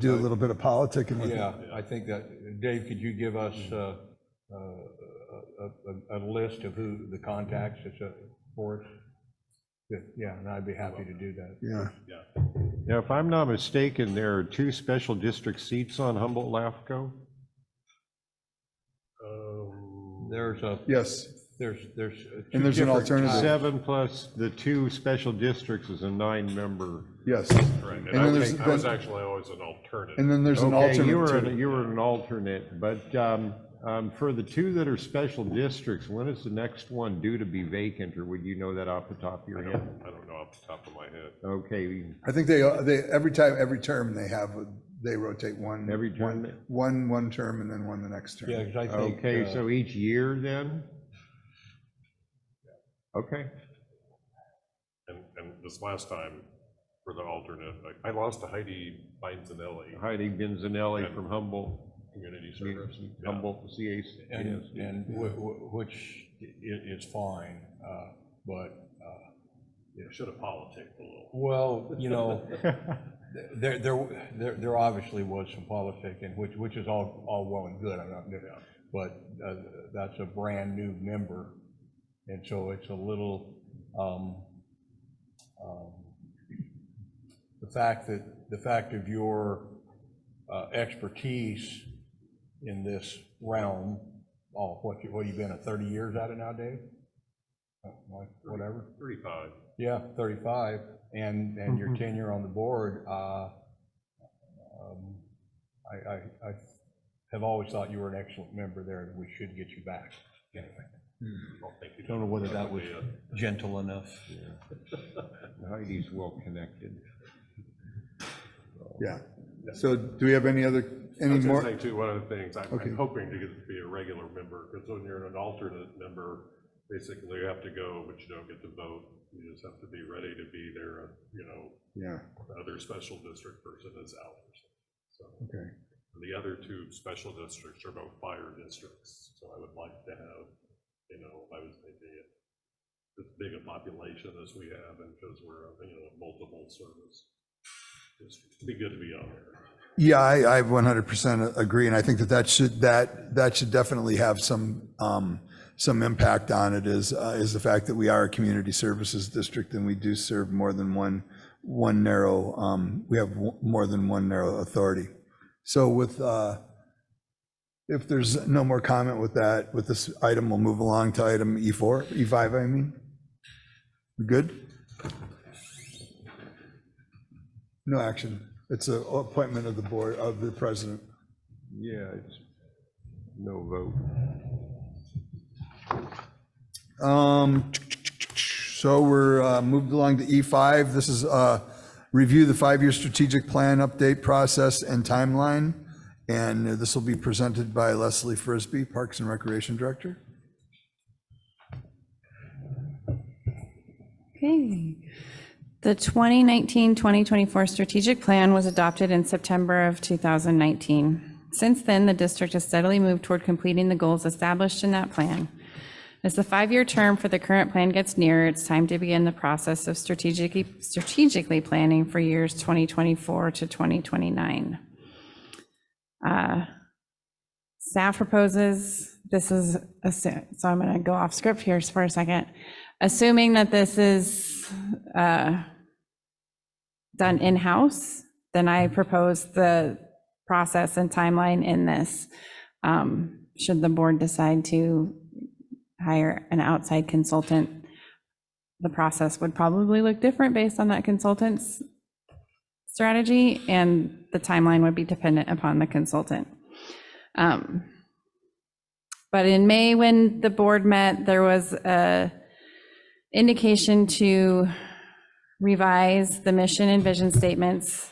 do a little bit of politicking with it. Yeah, I think that, Dave, could you give us a list of who the contacts is for us? Yeah, and I'd be happy to do that. Yeah. Now, if I'm not mistaken, there are 2 special district seats on Humboldt-LAFCO? There's a. Yes. There's. And there's an alternative. 7 plus the 2 special districts is a 9-member. Yes. Right, And then I was actually always an alternative. And then there's an Okay, you alternate. were an alternate, but for the 2 that are special districts, when is the next one due to be vacant, or would you know that off the top of your head? I don't know off the top of my head. Okay, I think they every term they rotate one. Every term? One term and then one the next term. Yeah, because I think. okay, so each year then? Okay. And this last time, for the alternate, I lost to Heidi Benzanelli. Heidi Benzanelli from Humboldt. Community Service. Humboldt CAC. And which is fine, but. Should have politicked a little. Well, there obviously was some politicking, which is all well and good. I'm not, but that's a brand new member, and so it's a little the fact of your expertise in this realm. What you've been 30 years at it now, Dave? Whatever. 35. Yeah, 35, and your tenure on the board, I have always thought you were an excellent member there, and we should get you back. Anyway, Well, thank you. don't know whether that was gentle enough. Heidi's well connected. Yeah. So do we have any I was more? gonna say too, one of the things, Okay. I'm hoping to get to be a regular member, because when you're an alternate member, basically you have to go, but you don't get to vote. You just have to be ready to be there, Yeah. the other special district person is out. So Okay. the other 2 special districts are both fire districts, so I would like to have, I was thinking as big a population as we have, and because we're, multiple service districts, it'd be good to be on there. Yeah, I 100% agree, and I think that should definitely have some some impact on it is the fact that we are a community services district and we do serve more than one narrow, we have more than one narrow authority. So with, if there's no more comment with that, with this item, we'll move along to item E5, I mean. We good? No action. It's an appointment of the board, of the president. Yeah, it's no vote. So we're moved along to E5. This is review the 5-year strategic plan update process and timeline. And this will be presented by Leslie Frisbee, Parks and Recreation Director. Okay. The 2019-2024 strategic plan was adopted in September of 2019. Since then, the district has steadily moved toward completing the goals established in that plan. As the 5-year term for the current plan gets nearer, it's time to begin the process of strategically planning for years 2024 to 2029. Staff proposes, this is, so I'm going to go off script here for a second. Assuming that this is done in-house, then I propose the process and timeline in this. Should the board decide to hire an outside consultant, the process would probably look different based on that consultant's strategy, and the timeline would be dependent upon the consultant. But in May, when the board met, there was a indication to revise the mission and vision statements.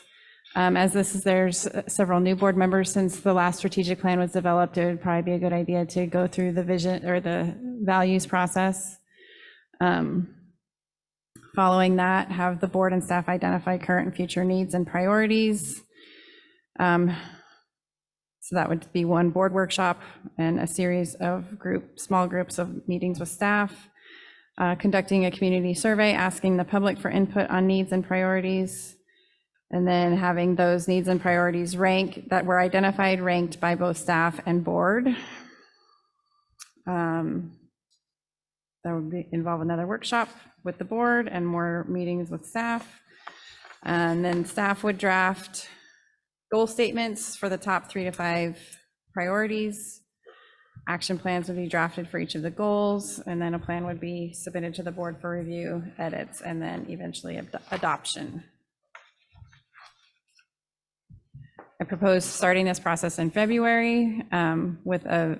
As there's several new board members since the last strategic plan was developed, it would probably be a good idea to go through the vision or the values process. Following that, have the board and staff identify current and future needs and priorities. So that would be one board workshop and a series of small groups of meetings with staff. Conducting a community survey, asking the public for input on needs and priorities, and then having those needs and priorities that were identified, ranked by both staff and board. That would involve another workshop with the board and more meetings with staff. And then staff would draft goal statements for the top 3 to 5 priorities. Action plans would be drafted for each of the goals, and then a plan would be submitted to the board for review, edits, and then eventually adoption. I propose starting this process in February with a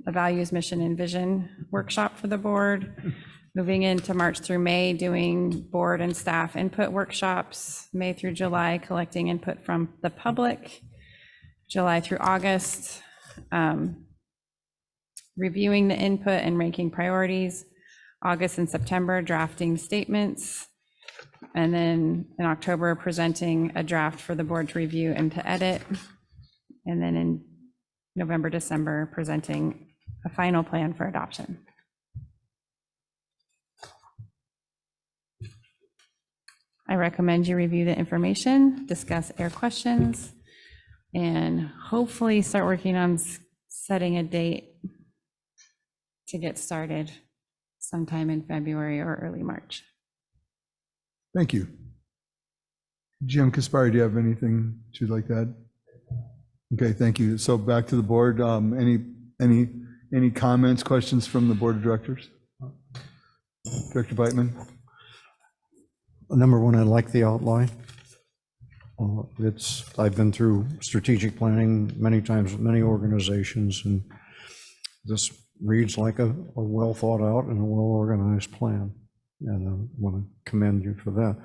values, mission, and vision workshop for the board. Moving into March through May, doing board and staff input workshops. May through July, collecting input from the public. July through August, reviewing the input and ranking priorities. August and September, drafting statements. And then in October, presenting a draft for the board to review and to edit. And then in November, December, presenting a final plan for adoption. I recommend you review the information, discuss air questions, and hopefully start working on setting a date to get started sometime in February or early March. Thank you. Jim Kaspari, do you have anything that you'd like to add? Okay, thank you. So back to the board. Any comments, questions from the board of directors? Director Beitman? Number one, I like the outline. I've been through strategic planning many times with many organizations, and this reads like a well thought out and a well organized plan. And I want to commend you for that.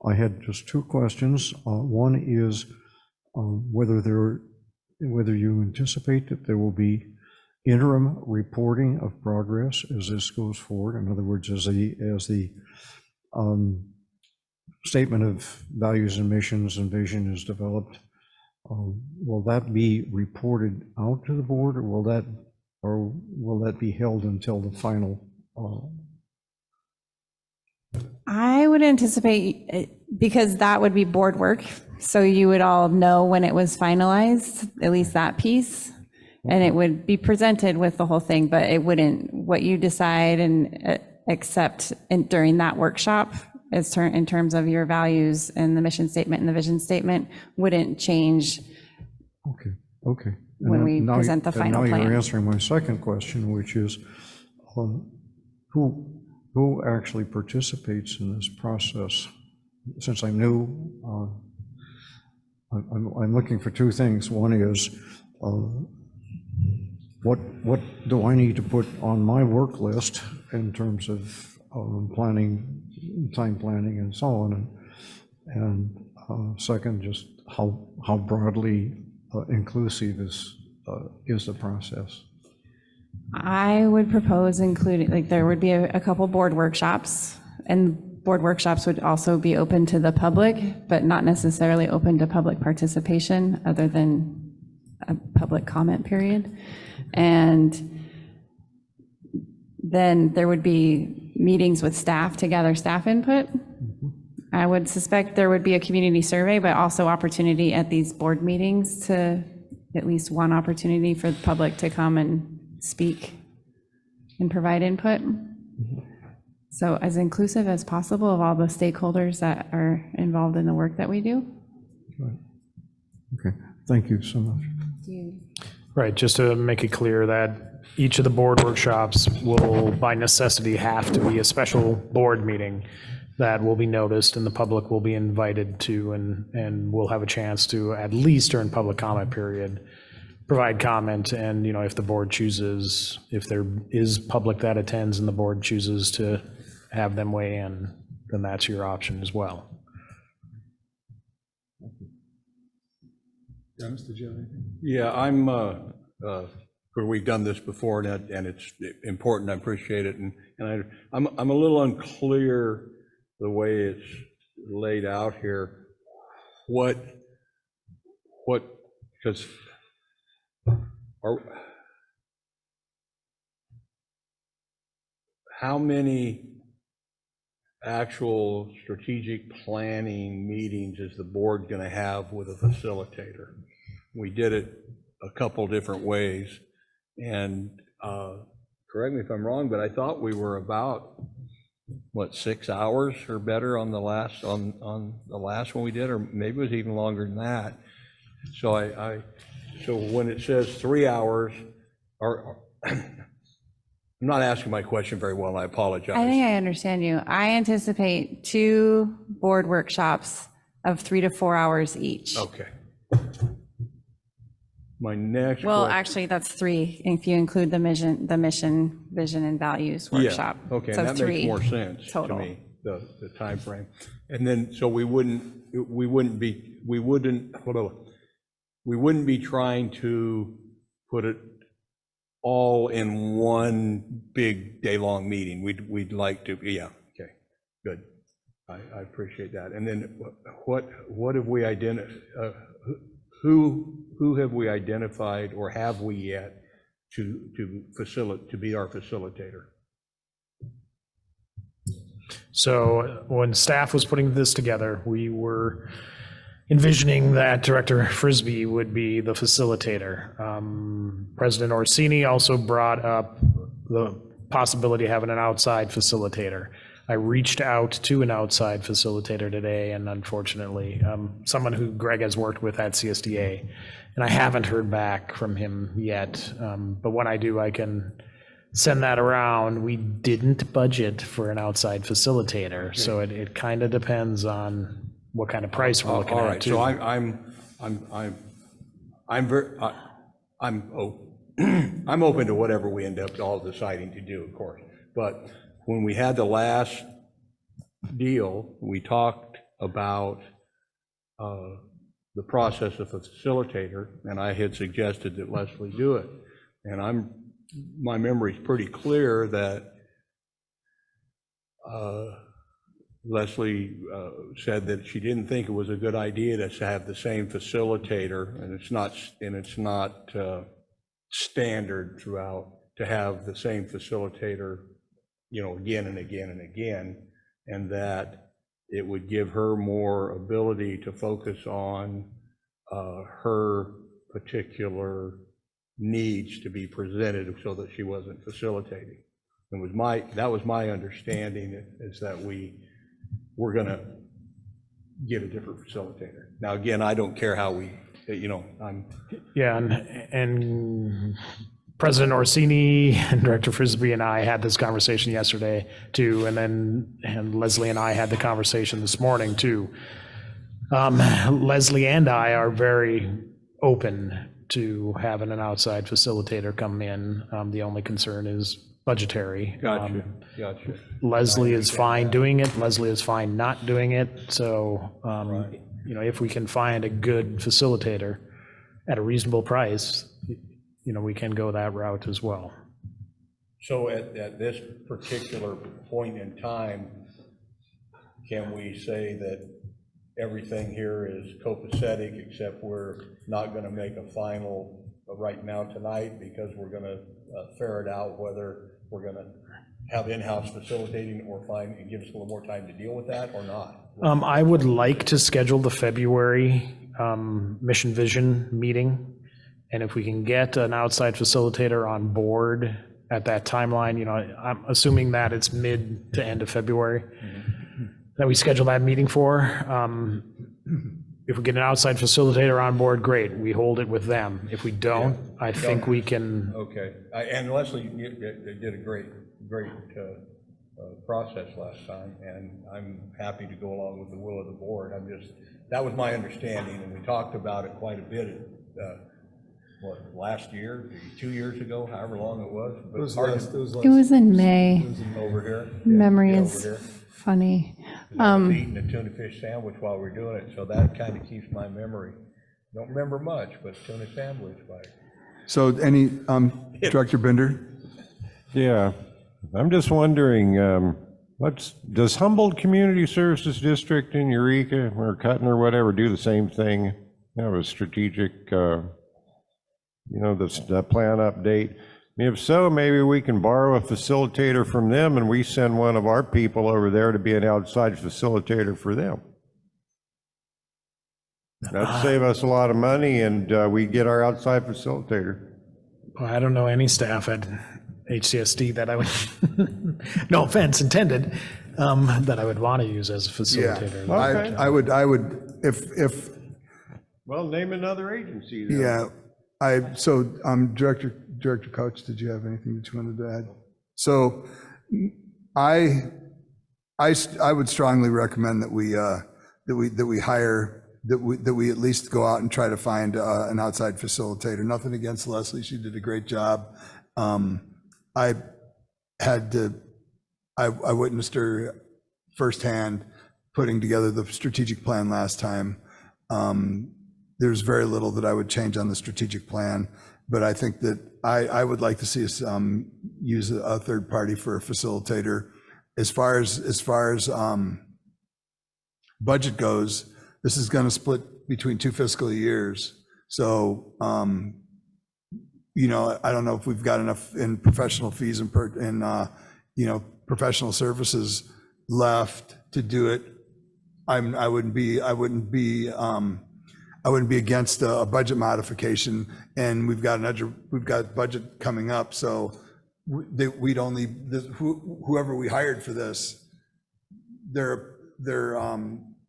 I had just 2 questions. One is whether you anticipate that there will be interim reporting of progress as this goes forward. In other words, as the statement of values and missions and vision is developed, will that be reported out to the board, or will that be held until the final? I would anticipate, because that would be board work, so you would all know when it was finalized, at least that piece. And it would be presented with the whole thing, but it wouldn't, what you decide and accept during that workshop as in terms of your values and the mission statement and the vision statement wouldn't change Okay, okay. when we present the final And now you're plan. answering my second question, which is, who actually participates in this process? Since I'm new, I'm looking for two things. One is, what do I need to put on my work list in terms of planning, time planning and so on? And second, just how broadly inclusive is the process? I would propose including, like, there would be a couple board workshops, and board workshops would also be open to the public, but not necessarily open to public participation other than a public comment period. And then there would be meetings with staff to gather staff input. I would suspect there would be a community survey, but also opportunity at these board meetings to, at least one opportunity for the public to come and speak and provide input. So as inclusive as possible of all the stakeholders that are involved in the work that we do. Right. Okay, thank you so much. Right, just to make it clear that each of the board workshops will by necessity have to be a special board meeting that will be noticed and the public will be invited to, and we'll have a chance to, at least during public comment period, provide comment. And, you know, if the board chooses, if there is public that attends and the board chooses to have them weigh in, then that's your option as well. Dennis, did you have anything? Yeah, we've done this before, and it's important. I appreciate it, and I'm a little unclear the way it's laid out here. Because how many actual strategic planning meetings is the board going to have with a facilitator? We did it a couple different ways, and correct me if I'm wrong, but I thought we were about, what, 6 hours or better on the last one we did, or maybe it was even longer than that. So so when it says 3 hours, I'm not asking my question very well, and I apologize. I think I understand you. I anticipate 2 board workshops of 3 to 4 hours each. Okay. My next Well, question. actually, that's 3 if you include the mission, vision, and values workshop. Yeah, okay, So that 3 makes more sense to total. me, the timeframe. And then, so we wouldn't be trying to put it all in one big day-long meeting. We'd like to, yeah, okay, good. I appreciate that. And then what have we identified, who have we identified, or have we yet to be our facilitator? So when staff was putting this together, we were envisioning that Director Frisbee would be the facilitator. President Orsini also brought up the possibility of having an outside facilitator. I reached out to an outside facilitator today, and unfortunately, someone who Greg has worked with at CSDA, and I haven't heard back from him yet. But when I do, I can send that around. We didn't budget for an outside facilitator, so it kind of depends on what kind of price we're looking All at right, too. so I'm open to whatever we end up all deciding to do, of course. But when we had the last deal, we talked about the process of a facilitator, and I had suggested that Leslie do it. And my memory's pretty clear that Leslie said that she didn't think it was a good idea to have the same facilitator, and it's not standard throughout to have the same facilitator, you know, again and again and again, and that it would give her more ability to focus on her particular needs to be presented so that she wasn't facilitating. That was my understanding, is that we're gonna get a different facilitator. Now, again, I don't care how we, Yeah, and President Orsini and Director Frisbee and I had this conversation yesterday too, and Leslie and I had the conversation this morning too. Leslie and I are very open to having an outside facilitator come in. The only concern is budgetary. Gotcha. Leslie is fine doing it. Leslie is fine not doing it. So, if we can find a good facilitator at a reasonable price, we can go that route as well. So at this particular point in time, can we say that everything here is copacetic, except we're not going to make a final right now tonight, because we're going to ferret out whether we're going to have in-house facilitating or find and give us a little more time to deal with that or not? I would like to schedule the February Mission Vision meeting. And if we can get an outside facilitator on board at that timeline, I'm assuming that it's mid to end of February, that we schedule that meeting for. If we get an outside facilitator on board, great, we hold it with them. If we don't, I think we can. Okay, and Leslie, you did a great process last time, and I'm happy to go along with the will of the board. That was my understanding, and we talked about it quite a bit last year, 2 years ago, however long it was. It was in May. Over here. Memory Yeah, is over here. funny. I was eating a tuna fish sandwich while we're doing it, so that kind of keeps my memory. Don't remember much, but tuna sandwich. So Director Bender? Yeah, I'm just wondering, does Humboldt Community Services District in Eureka or Cutton or whatever do the same thing? Have a strategic, the plan update? If so, maybe we can borrow a facilitator from them and we send one of our people over there to be an outside facilitator for them. That'd save us a lot of money, and we get our outside facilitator. Well, I don't know any staff at HCSD that I would, no offense intended, that I would want to use as a facilitator. Yeah, I would, if. Well, name another agency then. Yeah, Director Couch, did you have anything that you wanted to add? So I would strongly recommend that we hire, that we at least go out and try to find an outside facilitator. Nothing against Leslie, she did a great job. I witnessed her firsthand putting together the strategic plan last time. There's very little that I would change on the strategic plan, but I think that I would like to see us use a third party for a facilitator. As far as budget goes, this is going to split between 2 fiscal years. So, I don't know if we've got enough in professional fees and professional services left to do it. I wouldn't be against a budget modification, and we've got budget coming up, so whoever we hired for this, their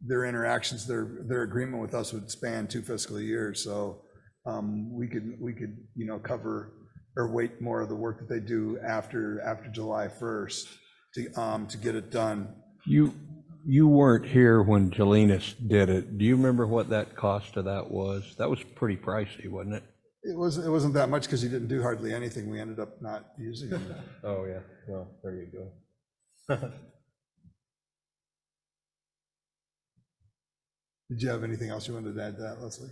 interactions, their agreement with us would span 2 fiscal years, so we could cover or weight more of the work that they do after July 1st to get it done. You weren't here when Jelinas did it. Do you remember what that cost of that was? That was pretty pricey, wasn't it? It wasn't that much because he didn't do hardly anything. We ended up not using him. Oh, yeah. Well, there you go. Did you have anything else you wanted to add to that, Leslie?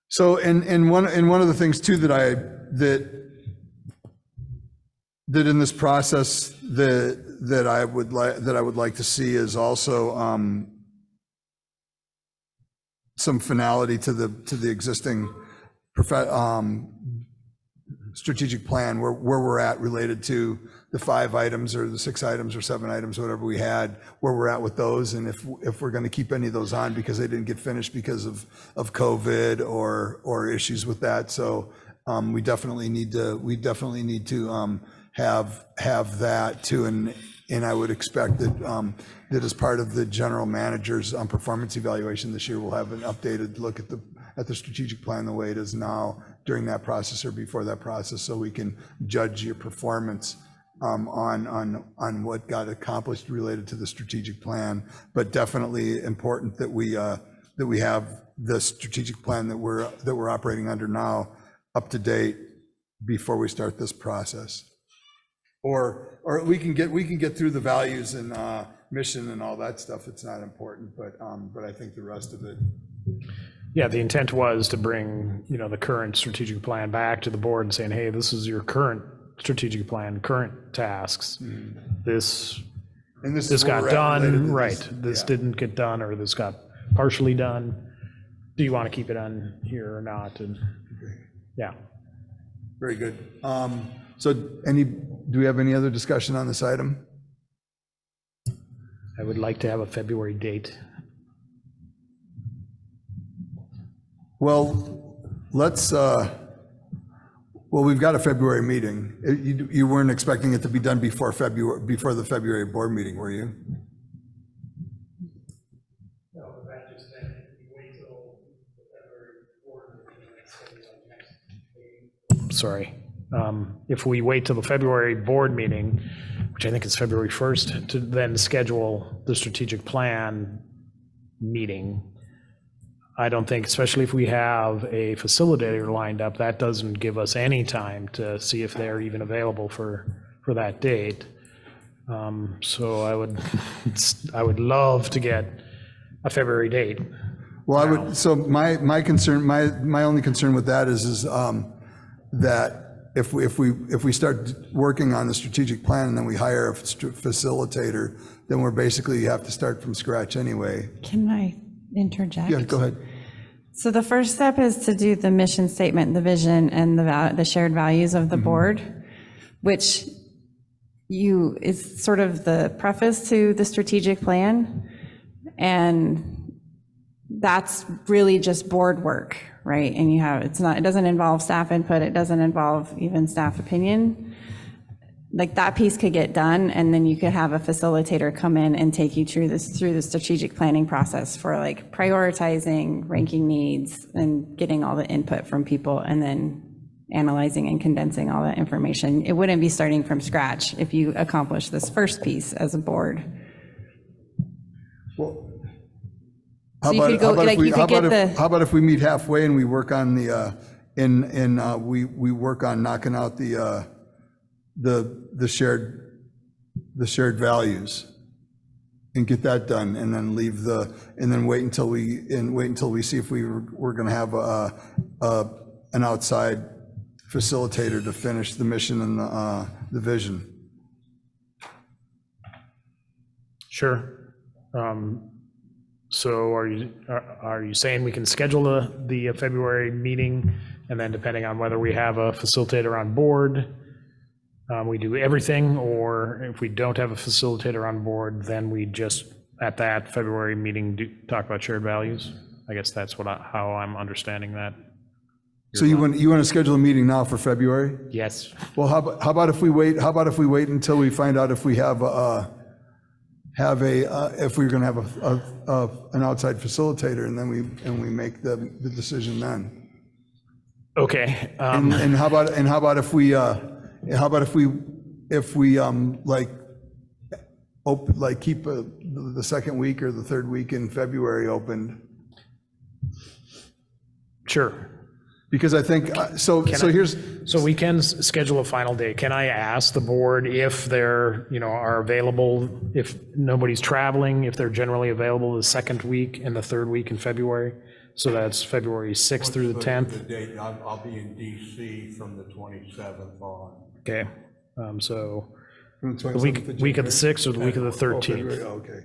So, and one of the things too that in this process that I would like to see is also some finality to the existing strategic plan, where we're at related to the 5 items or the 6 items or 7 items, whatever we had, where we're at with those, and if we're going to keep any of those on because they didn't get finished because of COVID or issues with that. So we definitely need to have that too, and I would expect that that as part of the general manager's performance evaluation this year, we'll have an updated look at the strategic plan the way it is now during that process or before that process, so we can judge your performance on what got accomplished related to the strategic plan. But definitely important that we have the strategic plan that we're operating under now up to date before we start this process. Or we can get through the values and mission and all that stuff. It's not important, but I think the rest of it. Yeah, the intent was to bring, the current strategic plan back to the board and saying, hey, this is your current strategic plan, current tasks. This got done, right? This didn't get done, or this got partially done. Do you want to keep it on here or not? And yeah. Very good. So do we have any other discussion on this item? I would like to have a February date. Well, we've got a February meeting. You weren't expecting it to be done before the February board meeting, were you? No, that just meant we wait till the February board meeting. Sorry. If we wait till the February board meeting, which I think is February 1st, to then schedule the strategic plan meeting, I don't think, especially if we have a facilitator lined up, that doesn't give us any time to see if they're even available for that date. So I would love to get a February date. Well, so my concern, my only concern with that is that if we start working on the strategic plan and then we hire a facilitator, then we're basically have to start from scratch anyway. Can I interject? Yeah, go ahead. So the first step is to do the mission statement, the vision, and the shared values of the board, which is sort of the preface to the strategic plan. And that's really just board work, right? And it doesn't involve staff input, it doesn't involve even staff opinion. Like that piece could get done, and then you could have a facilitator come in and take you through the strategic planning process for like prioritizing, ranking needs, and getting all the input from people, and then analyzing and condensing all that information. It wouldn't be starting from scratch if you accomplish this first piece as a board. Well, So you could go, like you could get the. How about if we meet halfway and we work on the we work on knocking out the shared values and get that done, and then wait until we see if we're going to have an outside facilitator to finish the mission and the vision. Sure. So are you saying we can schedule the February meeting, and then depending on whether we have a facilitator on board, we do everything, or if we don't have a facilitator on board, then we just, at that February meeting, talk about shared values? I guess that's how I'm understanding that. So you want to schedule a meeting now for February? Yes. Well, how about if we wait? How about if we wait until we find out if we if we're going to have an outside facilitator, and then we make the decision then. Okay. And how about if we keep the second week or the third week in February open? Sure. Because I think, so we can schedule a final date. Can I ask the board if they're, are available, if nobody's traveling, if they're generally available the second week and the third week in February? So that's February 6th through the 10th? The date, I'll be in DC from the 27th on. Okay, so the week of the 6th or the week of the 13th? Okay.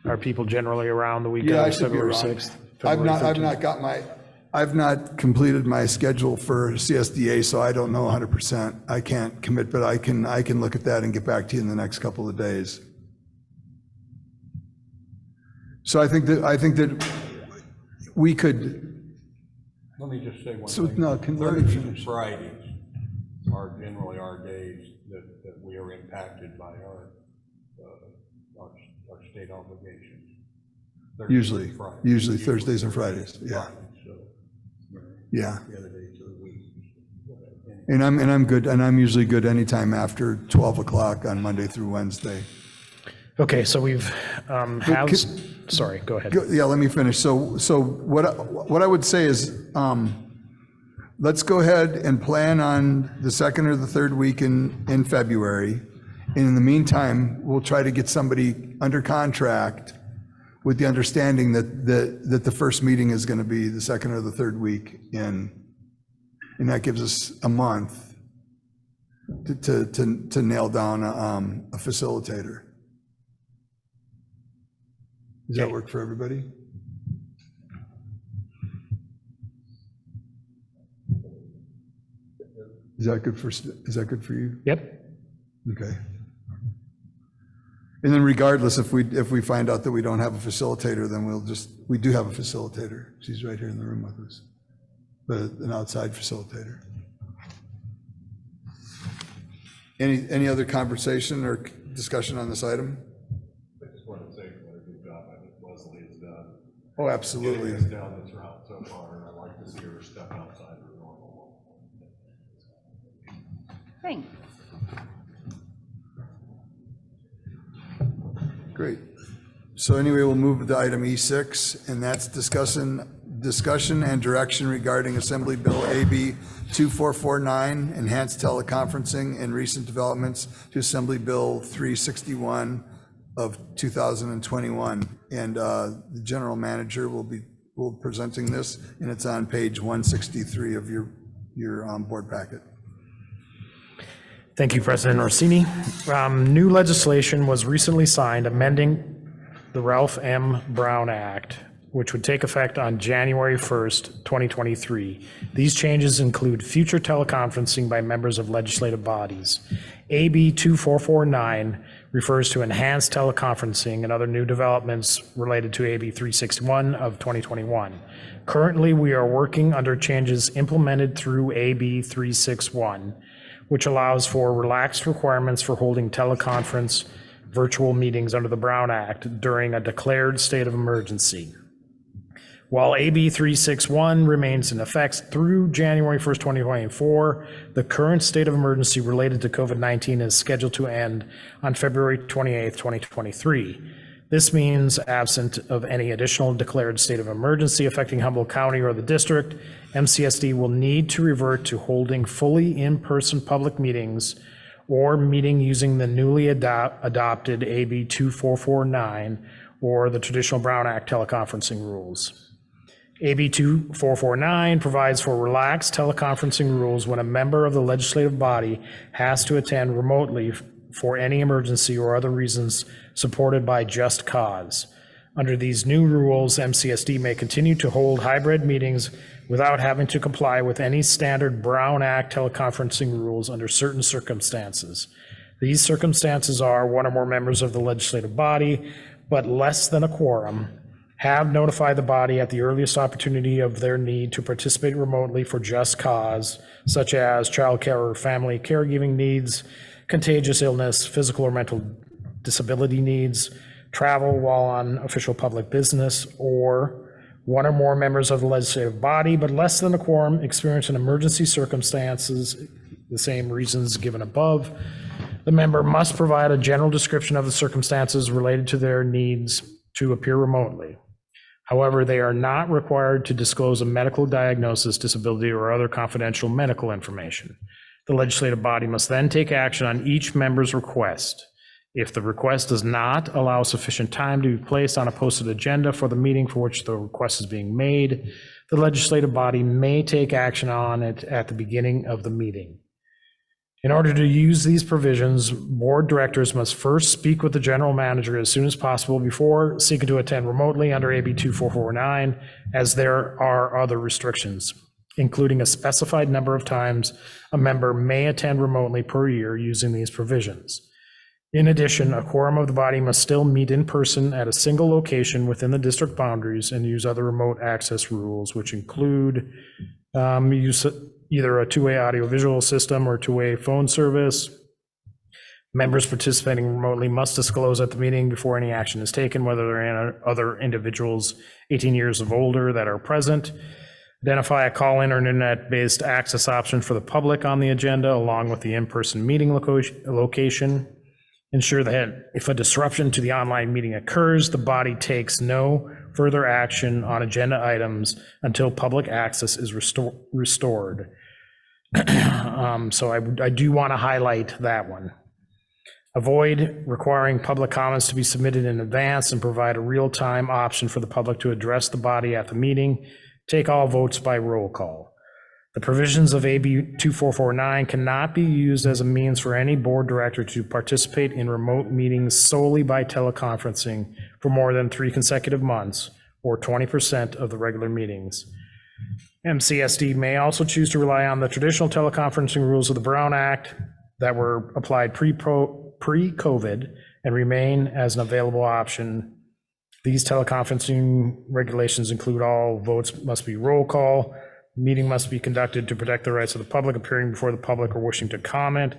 Are people generally around the week Yeah, I of should be February around. 6th? I've February not 13th? got my, I've not completed my schedule for CSDA, so I don't know 100%. I can't commit, but I can look at that and get back to you in the next couple of days. So I think that we could. Let me just say one So, thing. no, let me Thursdays and finish. Fridays are generally our days that we are impacted by our state obligations. Thursdays and Fridays. Usually Thursdays and Fridays, yeah. So, Yeah. the other days of the week. And I'm good, and I'm usually good anytime after 12 o'clock on Monday through Wednesday. Okay, so we've, sorry, go ahead. Yeah, let me finish. So what I would say is, let's go ahead and plan on the second or the third week in February. And in the meantime, we'll try to get somebody under contract with the understanding that the first meeting is going to be the second or the third week in, and that gives us a month to nail down a facilitator. Does that work for everybody? Is that good for you? Yep. Okay. And then regardless, if we find out that we don't have a facilitator, then we do have a facilitator. She's right here in the room with us, but an outside facilitator. Any other conversation or discussion on this item? I just want to say what a good job I think Leslie has done. Oh, absolutely. Getting us down this route so far, and I like to see her step outside her normal. Thanks. Great. So anyway, we'll move to item E6, and that's discussion and direction regarding Assembly Bill AB 2449, enhanced teleconferencing and recent developments to Assembly Bill 361 of 2021. And the general manager will be presenting this, and it's on page 163 of your board packet. Thank you, President Orsini. New legislation was recently signed amending the Ralph M. Brown Act, which would take effect on January 1st, 2023. These changes include future teleconferencing by members of legislative bodies. AB 2449 refers to enhanced teleconferencing and other new developments related to AB 361 of 2021. Currently, we are working under changes implemented through AB 361, which allows for relaxed requirements for holding teleconference virtual meetings under the Brown Act during a declared state of emergency. While AB 361 remains in effect through January 1st, 2024, the current state of emergency related to COVID-19 is scheduled to end on February 28th, 2023. This means, absent of any additional declared state of emergency affecting Humboldt County or the district, MCSD will need to revert to holding fully in-person public meetings or meeting using the newly adopted AB 2449 or the traditional Brown Act teleconferencing rules. AB 2449 provides for relaxed teleconferencing rules when a member of the legislative body has to attend remotely for any emergency or other reasons supported by just cause. Under these new rules, MCSD may continue to hold hybrid meetings without having to comply with any standard Brown Act teleconferencing rules under certain circumstances. These circumstances are one or more members of the legislative body, but less than a quorum, have notified the body at the earliest opportunity of their need to participate remotely for just cause, such as childcare or family caregiving needs, contagious illness, physical or mental disability needs, travel while on official public business, or one or more members of the legislative body, but less than a quorum, experience an emergency circumstances, the same reasons given above. The member must provide a general description of the circumstances related to their needs to appear remotely. However, they are not required to disclose a medical diagnosis, disability, or other confidential medical information. The legislative body must then take action on each member's request. If the request does not allow sufficient time to be placed on a posted agenda for the meeting for which the request is being made, the legislative body may take action on it at the beginning of the meeting. In order to use these provisions, board directors must first speak with the general manager as soon as possible before seeking to attend remotely under AB 2449, as there are other restrictions, including a specified number of times a member may attend remotely per year using these provisions. In addition, a quorum of the body must still meet in person at a single location within the district boundaries and use other remote access rules, which include use either a two-way audiovisual system or two-way phone service. Members participating remotely must disclose at the meeting before any action is taken whether there are other individuals 18 years of older that are present. Identify a call-in or internet-based access option for the public on the agenda, along with the in-person meeting location. Ensure that if a disruption to the online meeting occurs, the body takes no further action on agenda items until public access is restored. So I do want to highlight that one. Avoid requiring public comments to be submitted in advance and provide a real-time option for the public to address the body at the meeting. Take all votes by roll call. The provisions of AB 2449 cannot be used as a means for any board director to participate in remote meetings solely by teleconferencing for more than 3 consecutive months, or 20% of the regular meetings. MCSD may also choose to rely on the traditional teleconferencing rules of the Brown Act that were applied pre-COVID and remain as an available option. These teleconferencing regulations include all votes must be roll call, meeting must be conducted to protect the rights of the public appearing before the public or wishing to comment.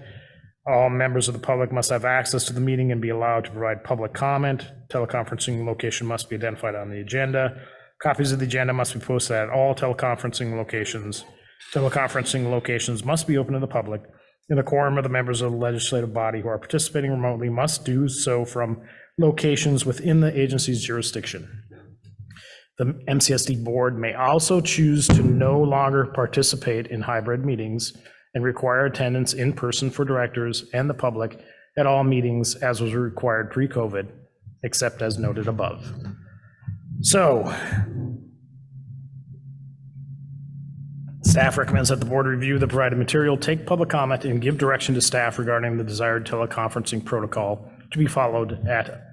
All members of the public must have access to the meeting and be allowed to provide public comment. Teleconferencing location must be identified on the agenda. Copies of the agenda must be posted at all teleconferencing locations. Teleconferencing locations must be open to the public, and the quorum of the members of the legislative body who are participating remotely must do so from locations within the agency's jurisdiction. The MCSD board may also choose to no longer participate in hybrid meetings and require attendance in person for directors and the public at all meetings as was required pre-COVID, except as noted above. So, staff recommends that the board review the provided material, take public comment, and give direction to staff regarding the desired teleconferencing protocol to be followed at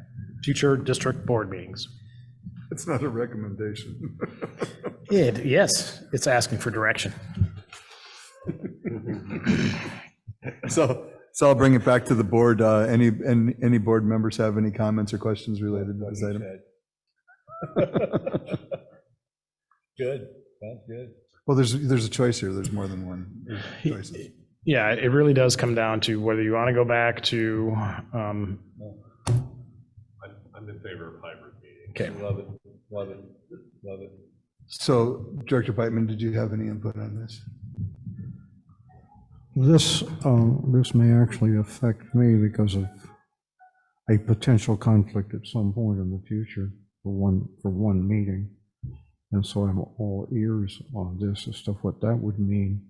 future district board meetings. It's not a recommendation. Yes, it's asking for direction. So I'll bring it back to the board. Any board members have any comments or questions related to this item? Good, sounds good. Well, there's a choice here. There's more than one choices. Yeah, it really does come down to whether you want to go back to, I'm in favor of hybrid meetings. Okay. Love it, love it, love it. So Director Piteman, did you have any input on this? This may actually affect me because of a potential conflict at some point in the future for one meeting. And so I'm all ears on this as to what that would mean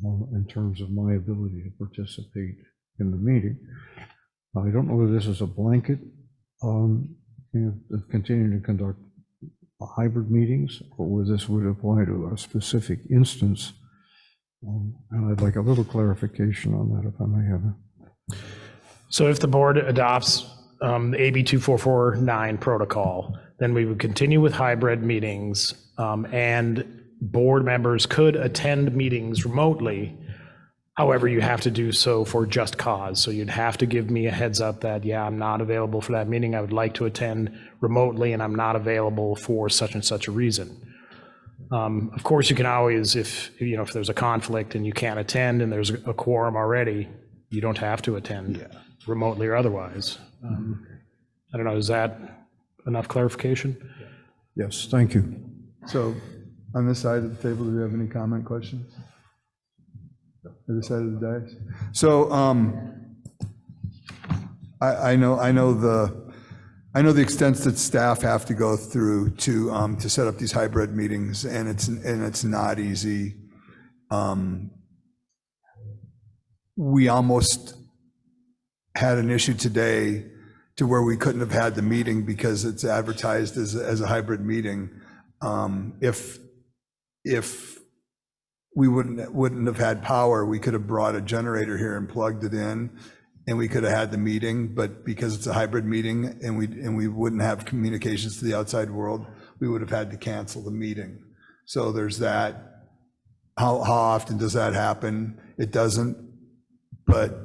in terms of my ability to participate in the meeting. I don't know whether this is a blanket of continuing to conduct hybrid meetings, or whether this would apply to a specific instance. And I'd like a little clarification on that, if I may have it. So if the board adopts the AB 2449 protocol, then we would continue with hybrid meetings, and board members could attend meetings remotely. However, you have to do so for just cause. So you'd have to give me a heads up that, yeah, I'm not available for that meeting. I would like to attend remotely and I'm not available for such and such a reason. Of course, you can always, if there's a conflict and you can't attend and there's a quorum already, you don't have to attend remotely or otherwise. I don't know, is that enough clarification? Yes, thank you. So on this side of the table, do we have any comment, questions? Other side of the dais? So I know the extent that staff have to go through to set up these hybrid meetings, and it's not easy. We almost had an issue today to where we couldn't have had the meeting because it's advertised as a hybrid meeting. If we wouldn't have had power. We could have brought a generator here and plugged it in, and we could have had the meeting, but because it's a hybrid meeting and we wouldn't have communications to the outside world, we would have had to cancel the meeting. So there's that. How often does that happen? It doesn't, but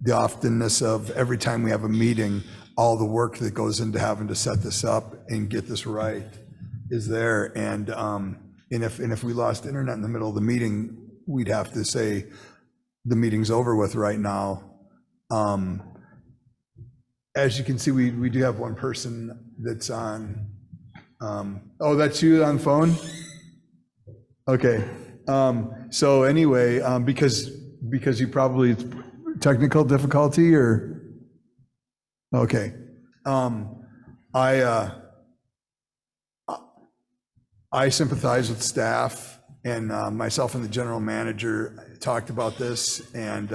the oftenness of every time we have a meeting, all the work that goes into having to set this up and get this right is there. And if we lost internet in the middle of the meeting, we'd have to say the meeting's over with right now. As you can see, we do have one person that's on. Oh, that's you on phone? Okay. So anyway, because you probably, it's technical difficulty or? Okay. I sympathize with staff, and myself and the general manager talked about this, and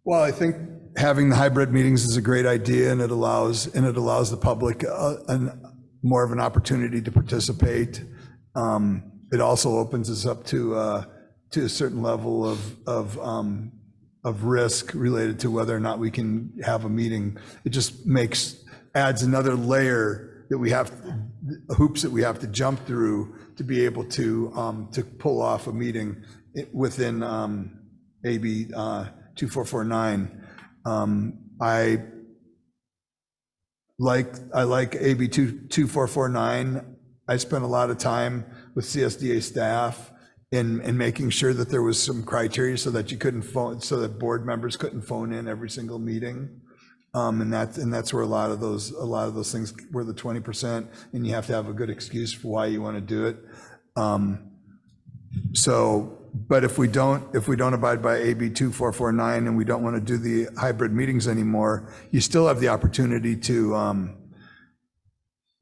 while I think having the hybrid meetings is a great idea, and it allows the public more of an opportunity to participate. It also opens us up to a certain level of risk related to whether or not we can have a meeting. It just adds another layer that we have, hoops that we have to jump through to be able to pull off a meeting within AB 2449. I like AB 2449. I spent a lot of time with CSDA staff in making sure that there was some criteria so that you couldn't phone, so that board members couldn't phone in every single meeting. And that's where a lot of those things were the 20%, and you have to have a good excuse for why you want to do it. But if we don't abide by AB 2449 and we don't want to do the hybrid meetings anymore, you still have the opportunity to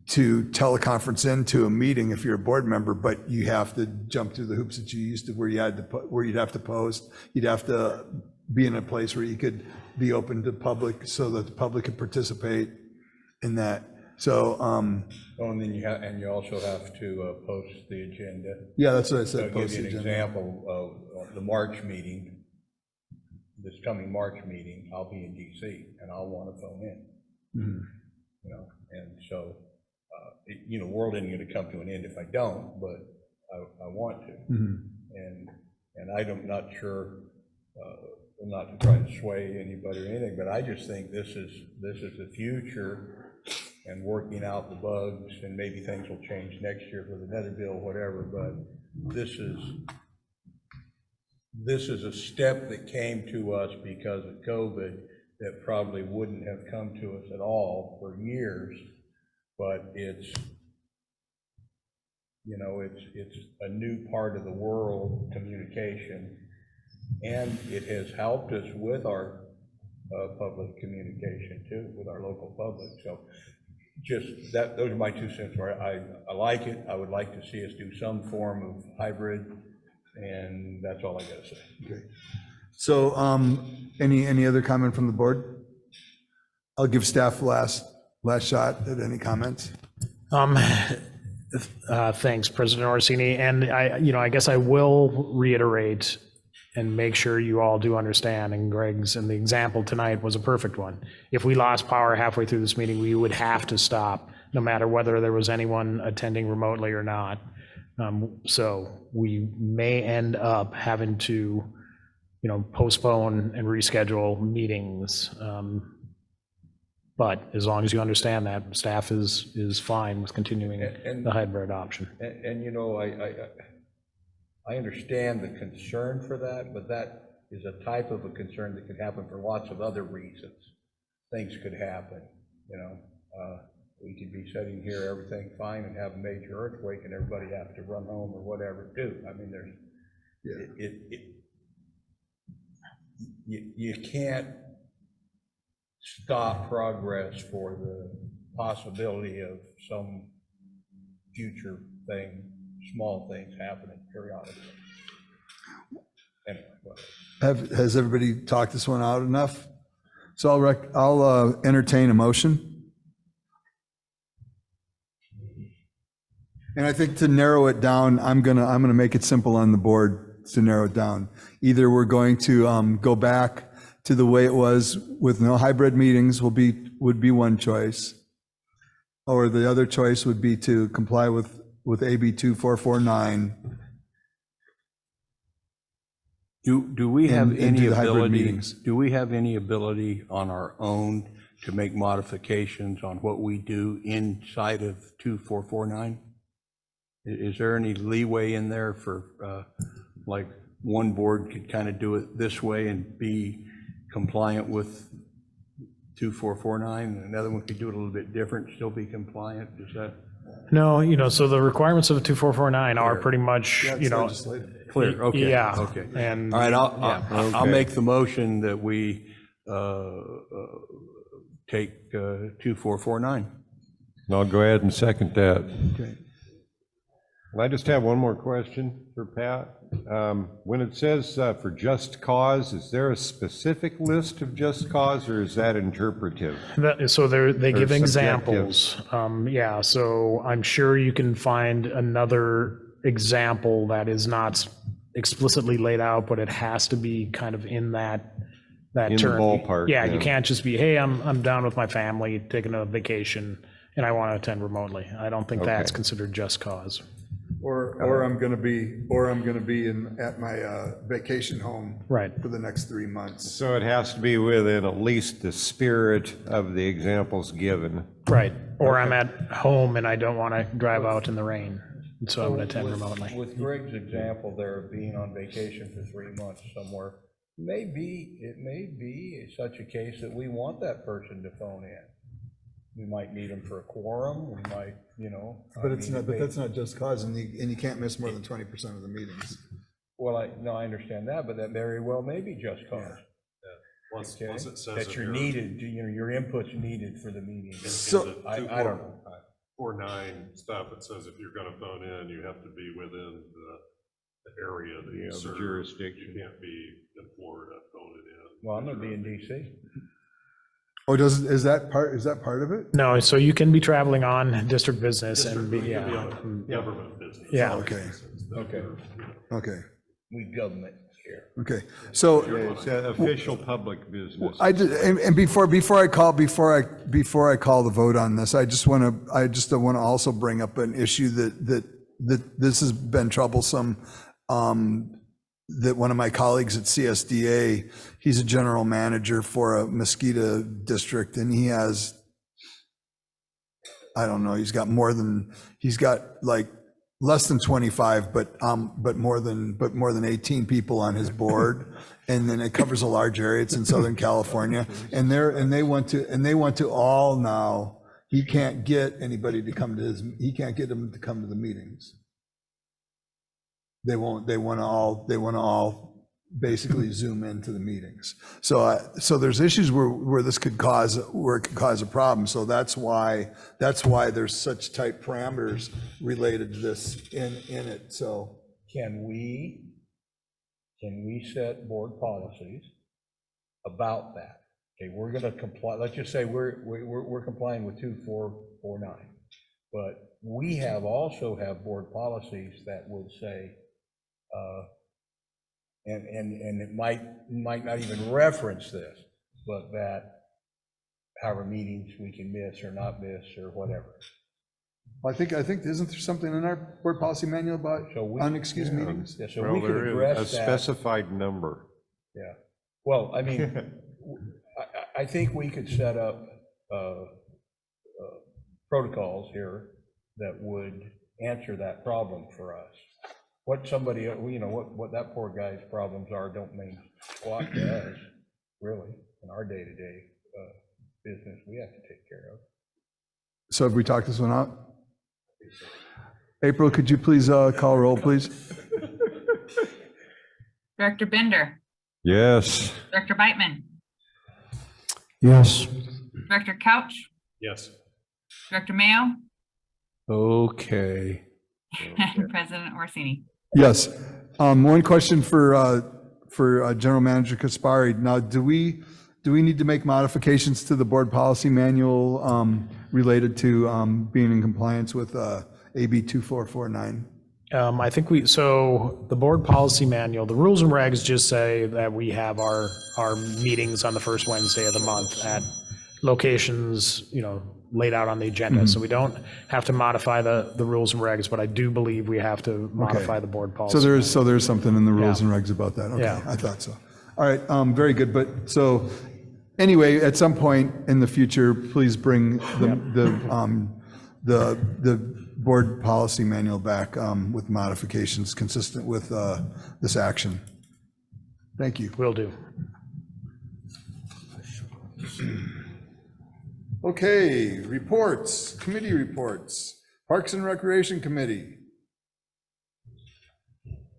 teleconference into a meeting if you're a board member, but you have to jump through the hoops that you used to, where you'd have to post, you'd have to be in a place where you could be open to public so that the public could participate in that. So, and then you also have to post the agenda. Yeah, that's what I said. So I'll give you an example of the March meeting. This coming March meeting, I'll be in DC and I'll want to phone in. Mm-hmm. You know, and so world isn't going to come to an end if I don't, but I want to. Mm-hmm. And I'm not sure. Not to try to sway anybody or anything, but I just think this is the future. And working out the bugs, and maybe things will change next year with another bill, whatever, but this is a step that came to us because of COVID that probably wouldn't have come to us at all for years, but it's a new part of the world, communication, and it has helped us with our public communication too, with our local public. So just that, those are my 2 cents. Where I like it. I would like to see us do some form of hybrid, and that's all I got to say. Okay. So any other comment from the board? I'll give staff last shot at any comments. Thanks, President Orsini. And I guess I will reiterate and make sure you all do understand, and Greg's, and the example tonight was a perfect one. If we lost power halfway through this meeting, we would have to stop, no matter whether there was anyone attending remotely or not. So we may end up having to, postpone and reschedule meetings. But as long as you understand that, staff is fine with continuing the hybrid option. And I understand the concern for that, but that is a type of a concern that could happen for lots of other reasons. Things could happen, we could be sitting here, everything fine, and have a major earthquake and everybody have to run home or whatever too. I mean, you can't stop progress for the possibility of some future thing, small things happening periodically. Anyway, Has everybody talked this one out enough? So I'll entertain a motion. And I think to narrow it down, I'm gonna make it simple on the board to narrow it down. Either we're going to go back to the way it was with no hybrid meetings would be one choice. Or the other choice would be to comply with AB 2449. Do we have And any do the hybrid ability, meetings. do we have any ability on our own to make modifications on what we do inside of 2449? Is there any leeway in there for, like, one board could kind of do it this way and be compliant with 2449, and another one could do it a little bit different, still be compliant? Is that No, so the requirements of 2449 are pretty much, clear? Okay. Yeah. Okay. And. All right, yeah. I'll make the motion that we take 2449. I'll go ahead and second that. Okay. I just have one more question for Pat. When it says for just cause, is there a specific list of just cause, or is that interpretive? So they give subjective. examples. Yeah, so I'm sure you can find another example that is not explicitly laid out, but it has to be kind of in that In the term. ballpark, Yeah, yeah. you can't just be, hey, I'm down with my family, taking a vacation, and I want to attend remotely. I don't think that's Okay. considered just cause. Or I'm gonna be at my vacation home. Right. For the next 3 months. So it has to be within at least the spirit of the examples given. Right, or I'm at home and I don't want to drive out in the rain, so I'm going to attend remotely. With Greg's example there of being on vacation for 3 months somewhere, it may be such a case that we want that person to phone in. We might need them for a quorum, we might, But that's not just cause, and you can't miss more than 20% of the meetings. Well, I understand that, but that very well may be just cause. Once Okay? it says That it you're here, needed, your input's needed for the meeting. So- I don't know. 49 stuff, it says if you're gonna phone in, you have to be within the area that you serve. Jurisdiction. You can't be in Florida phoning in. Well, I'm gonna be in DC. Oh, is that part of it? No, so you can be traveling on district business and be, You can be yeah. on government business. Yeah. Okay, Okay. okay, We government here. okay. So Yeah, it's official public business. I did, and before I call the vote on this, I just want to also bring up an issue that this has been troublesome. That one of my colleagues at CSDA, he's a general manager for a mosquito district, and he has, I don't know, he's got like less than 25, but more than 18 people on his board. And then it covers a large area. It's in Southern California. And they want to all now, he can't get anybody to come to he can't get them to come to the meetings. They want to all basically zoom into the meetings. So there's issues where it could cause a problem. So that's why there's such tight parameters related to this in it. So Can we set board policies about that? Okay, we're gonna comply, let's just say we're complying with 2449. But we also have board policies that would say, and it might not even reference this, but that however meetings we can miss or not miss or whatever. I think isn't there something in our board policy manual about unexcused meetings? Yeah, so Well, we could there is address a that. specified number. Yeah, well, I mean, I think we could set up protocols here that would answer that problem for us. What somebody, what that poor guy's problems are don't mean squat to us, really, in our day-to-day business we have to take care of. So have we talked this one out? April, could you please call roll, please? Director Bender, Yes. Director Beitman, Yes. Director Couch, Yes. Director Mayo, Okay. and President Orsini. Yes. One question for General Manager Kaspari. Now, do we need to make modifications to the board policy manual related to being in compliance with AB 2449. I think so the board policy manual, the rules and regs just say that we have our meetings on the first Wednesday of the month at locations, laid out on the agenda. So we don't have to modify the rules and regs, but I do believe we have to modify the board policy. So there's something in the rules and regs about that. Okay, Yeah. I thought so. All right, very good. But so anyway, at some point in the future, please bring the board policy manual back with modifications consistent with this action. Thank you. Will do. Okay, reports, committee reports. Parks and Recreation Committee.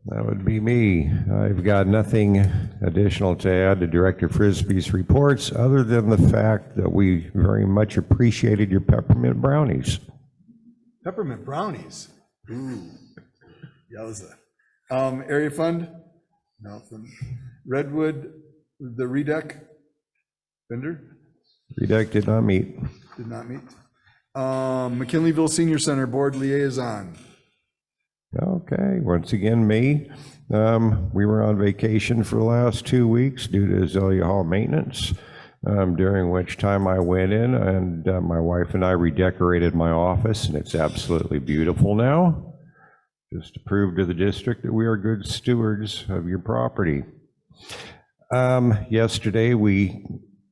That would be me. I've got nothing additional to add to Director Frisbee's reports, other than the fact that we very much appreciated your peppermint brownies. Peppermint brownies. Ooh, yowza. Area fund? Nothing. Redwood, the REDEC vendor? REDEC did not meet. Did not meet. McKinleyville Senior Center Board Liaison. Okay, once again, me. We were on vacation for the last 2 weeks due to Azalea Hall maintenance, during which time I went in and my wife and I redecorated my office, and it's absolutely beautiful now. Just to prove to the district that we are good stewards of your property. Yesterday, we,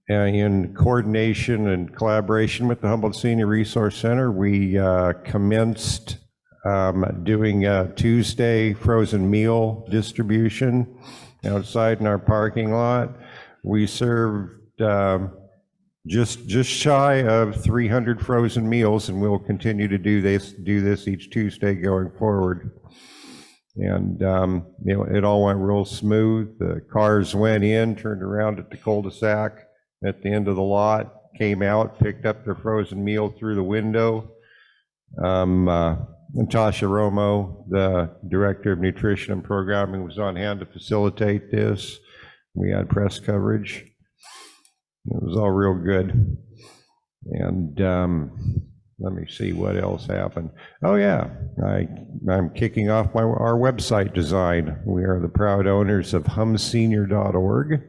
in coordination and collaboration with the Humboldt Senior Resource Center, we commenced doing a Tuesday frozen meal distribution outside in our parking lot. We served just shy of 300 frozen meals, and we'll continue to do this each Tuesday going forward. And it all went real smooth. The cars went in, turned around at the cul-de-sac at the end of the lot, came out, picked up their frozen meal through the window. Natasha Romo, the Director of Nutrition and Programming, was on hand to facilitate this. We had press coverage. It was all real good. And let me see what else happened. Oh yeah, I'm kicking off our website design. We are the proud owners of humsenior.org,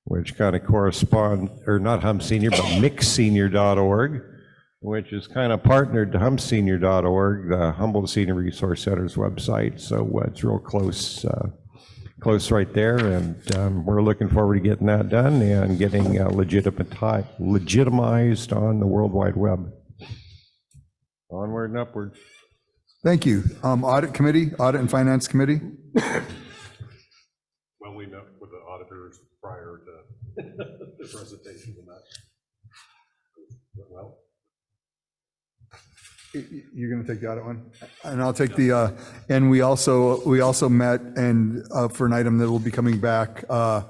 which kind of corresponds, or not humsenior, but mixsenior.org, which is kind of partnered to humsenior.org, the Humboldt Senior Resource Center's website. So it's real close right there, and we're looking forward to getting that done and getting legitimized on the World Wide Web. Onward and upward. Thank you. Audit Committee, Audit and Finance Committee. Well, we met with the auditors prior to the presentation and that. Well. You're going to take the audit one, and I'll take the. And we also met and for an item that will be coming back to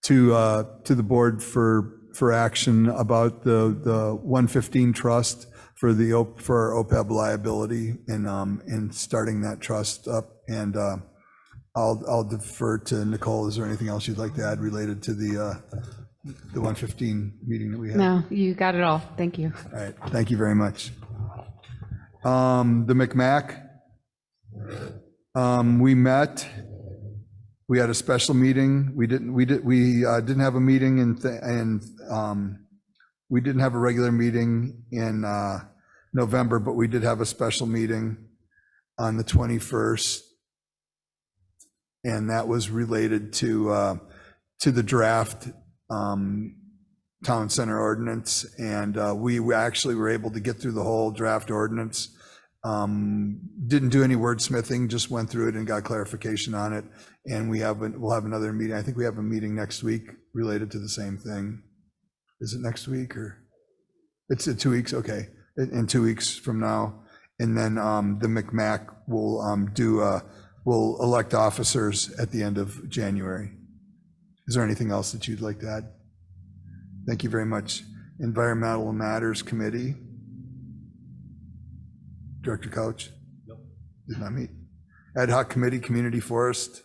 the board for action about the 115 trust for our OPEB liability and starting that trust up. And I'll defer to Nicole. Is there anything else you'd like to add related to the 115 meeting that we had? No, you got it all. Thank you. All right. Thank you very much. The McMack, we met. We had a special meeting. We didn't have a meeting and we didn't have a regular meeting in November, but we did have a special meeting on the 21st, and that was related to the draft town center ordinance, and we actually were able to get through the whole draft ordinance. Didn't do any wordsmithing, just went through it and got clarification on it. And we'll have another meeting. I think we have a meeting next week related to the same thing. Is it next week or it's in 2 weeks? Okay, in 2 weeks from now. And then the McMack will will elect officers at the end of January. Is there anything else that you'd like to add? Thank you very much. Environmental Matters Committee. Director Couch? No. Did not meet. Ad Hoc Committee, Community Forest.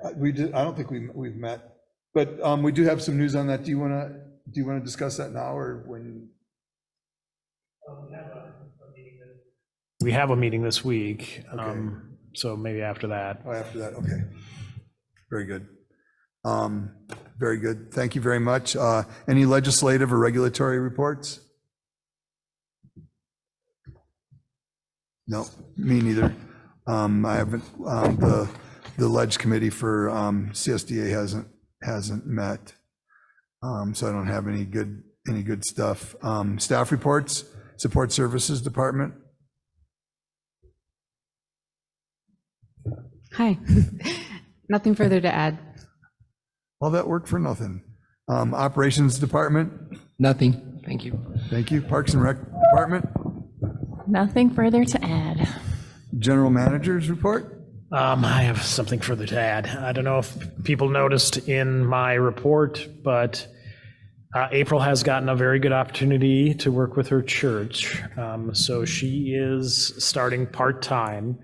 I don't think we've met, but we do have some news on that. Do you want to discuss that now or when? We have a meeting this week, so maybe after that. Oh, after that, okay. Very good. Very good. Thank you very much. Any legislative or regulatory reports? No, me neither. I haven't, the Ledge Committee for CSDA hasn't met. So I don't have any good stuff. Staff reports, Support Services Department. Hi. Nothing further to add. All that work for nothing. Operations Department. Nothing. Thank you. Thank you. Parks and Rec Department. Nothing further to add. General Manager's report. I have something further to add. I don't know if people noticed in my report, but April has gotten a very good opportunity to work with her church. So she is starting part-time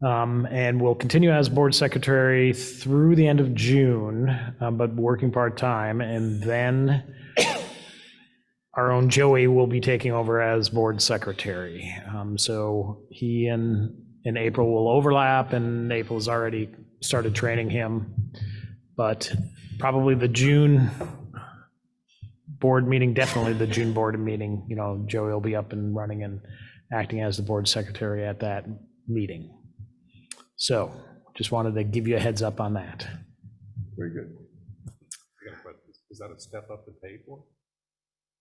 and will continue as board secretary through the end of June, but working part-time. And then our own Joey will be taking over as board secretary. So he and April will overlap, and April's already started training him. But probably the June board meeting, definitely the June board meeting, Joey will be up and running and acting as the board secretary at that meeting. So just wanted to give you a heads up on that. Very good. Is that a step up in pay for?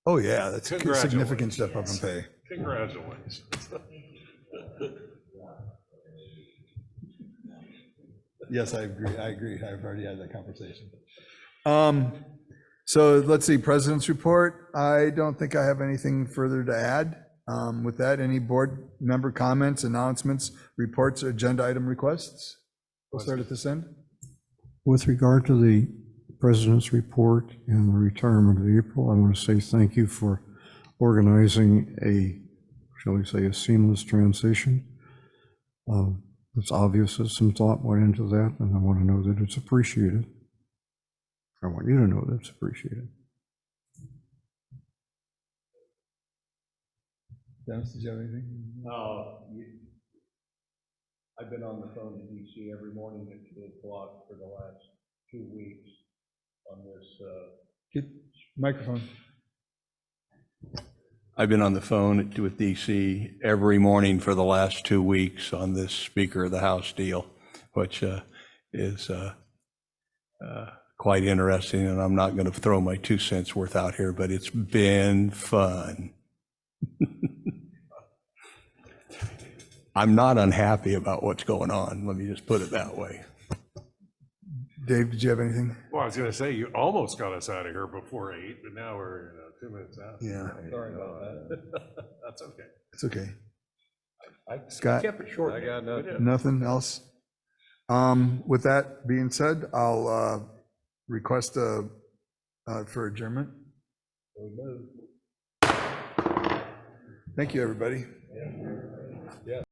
Oh, yeah, that's a significant step up in pay. Congratulations. Yes, I agree. I've already had that conversation. So let's see, President's report. I don't think I have anything further to add. With that, any board member comments, announcements, reports, or agenda item requests? We'll start at this end. With regard to the President's report and the retirement of April, I want to say thank you for organizing shall we say, a seamless transition. It's obvious that some thought went into that, and I want to know that it's appreciated. I want you to know that it's appreciated. Dennis, did you have anything? I've been on the phone to DC every morning at 2 o'clock for the last 2 weeks on this. Get microphone. I've been on the phone with DC every morning for the last 2 weeks on this Speaker of the House deal, which is quite interesting, and I'm not going to throw my 2 cents worth out here, but it's been fun. I'm not unhappy about what's going on. Let me just put it that way. Dave, did you have anything? Well, I was going to say, you almost got us out of here before 8, but now we're 2 minutes out. Yeah. Sorry about that. That's okay. It's okay. I Scott? kept it short. I got nothing. Nothing else? With that being said, I'll request for adjournment. Thank you, everybody.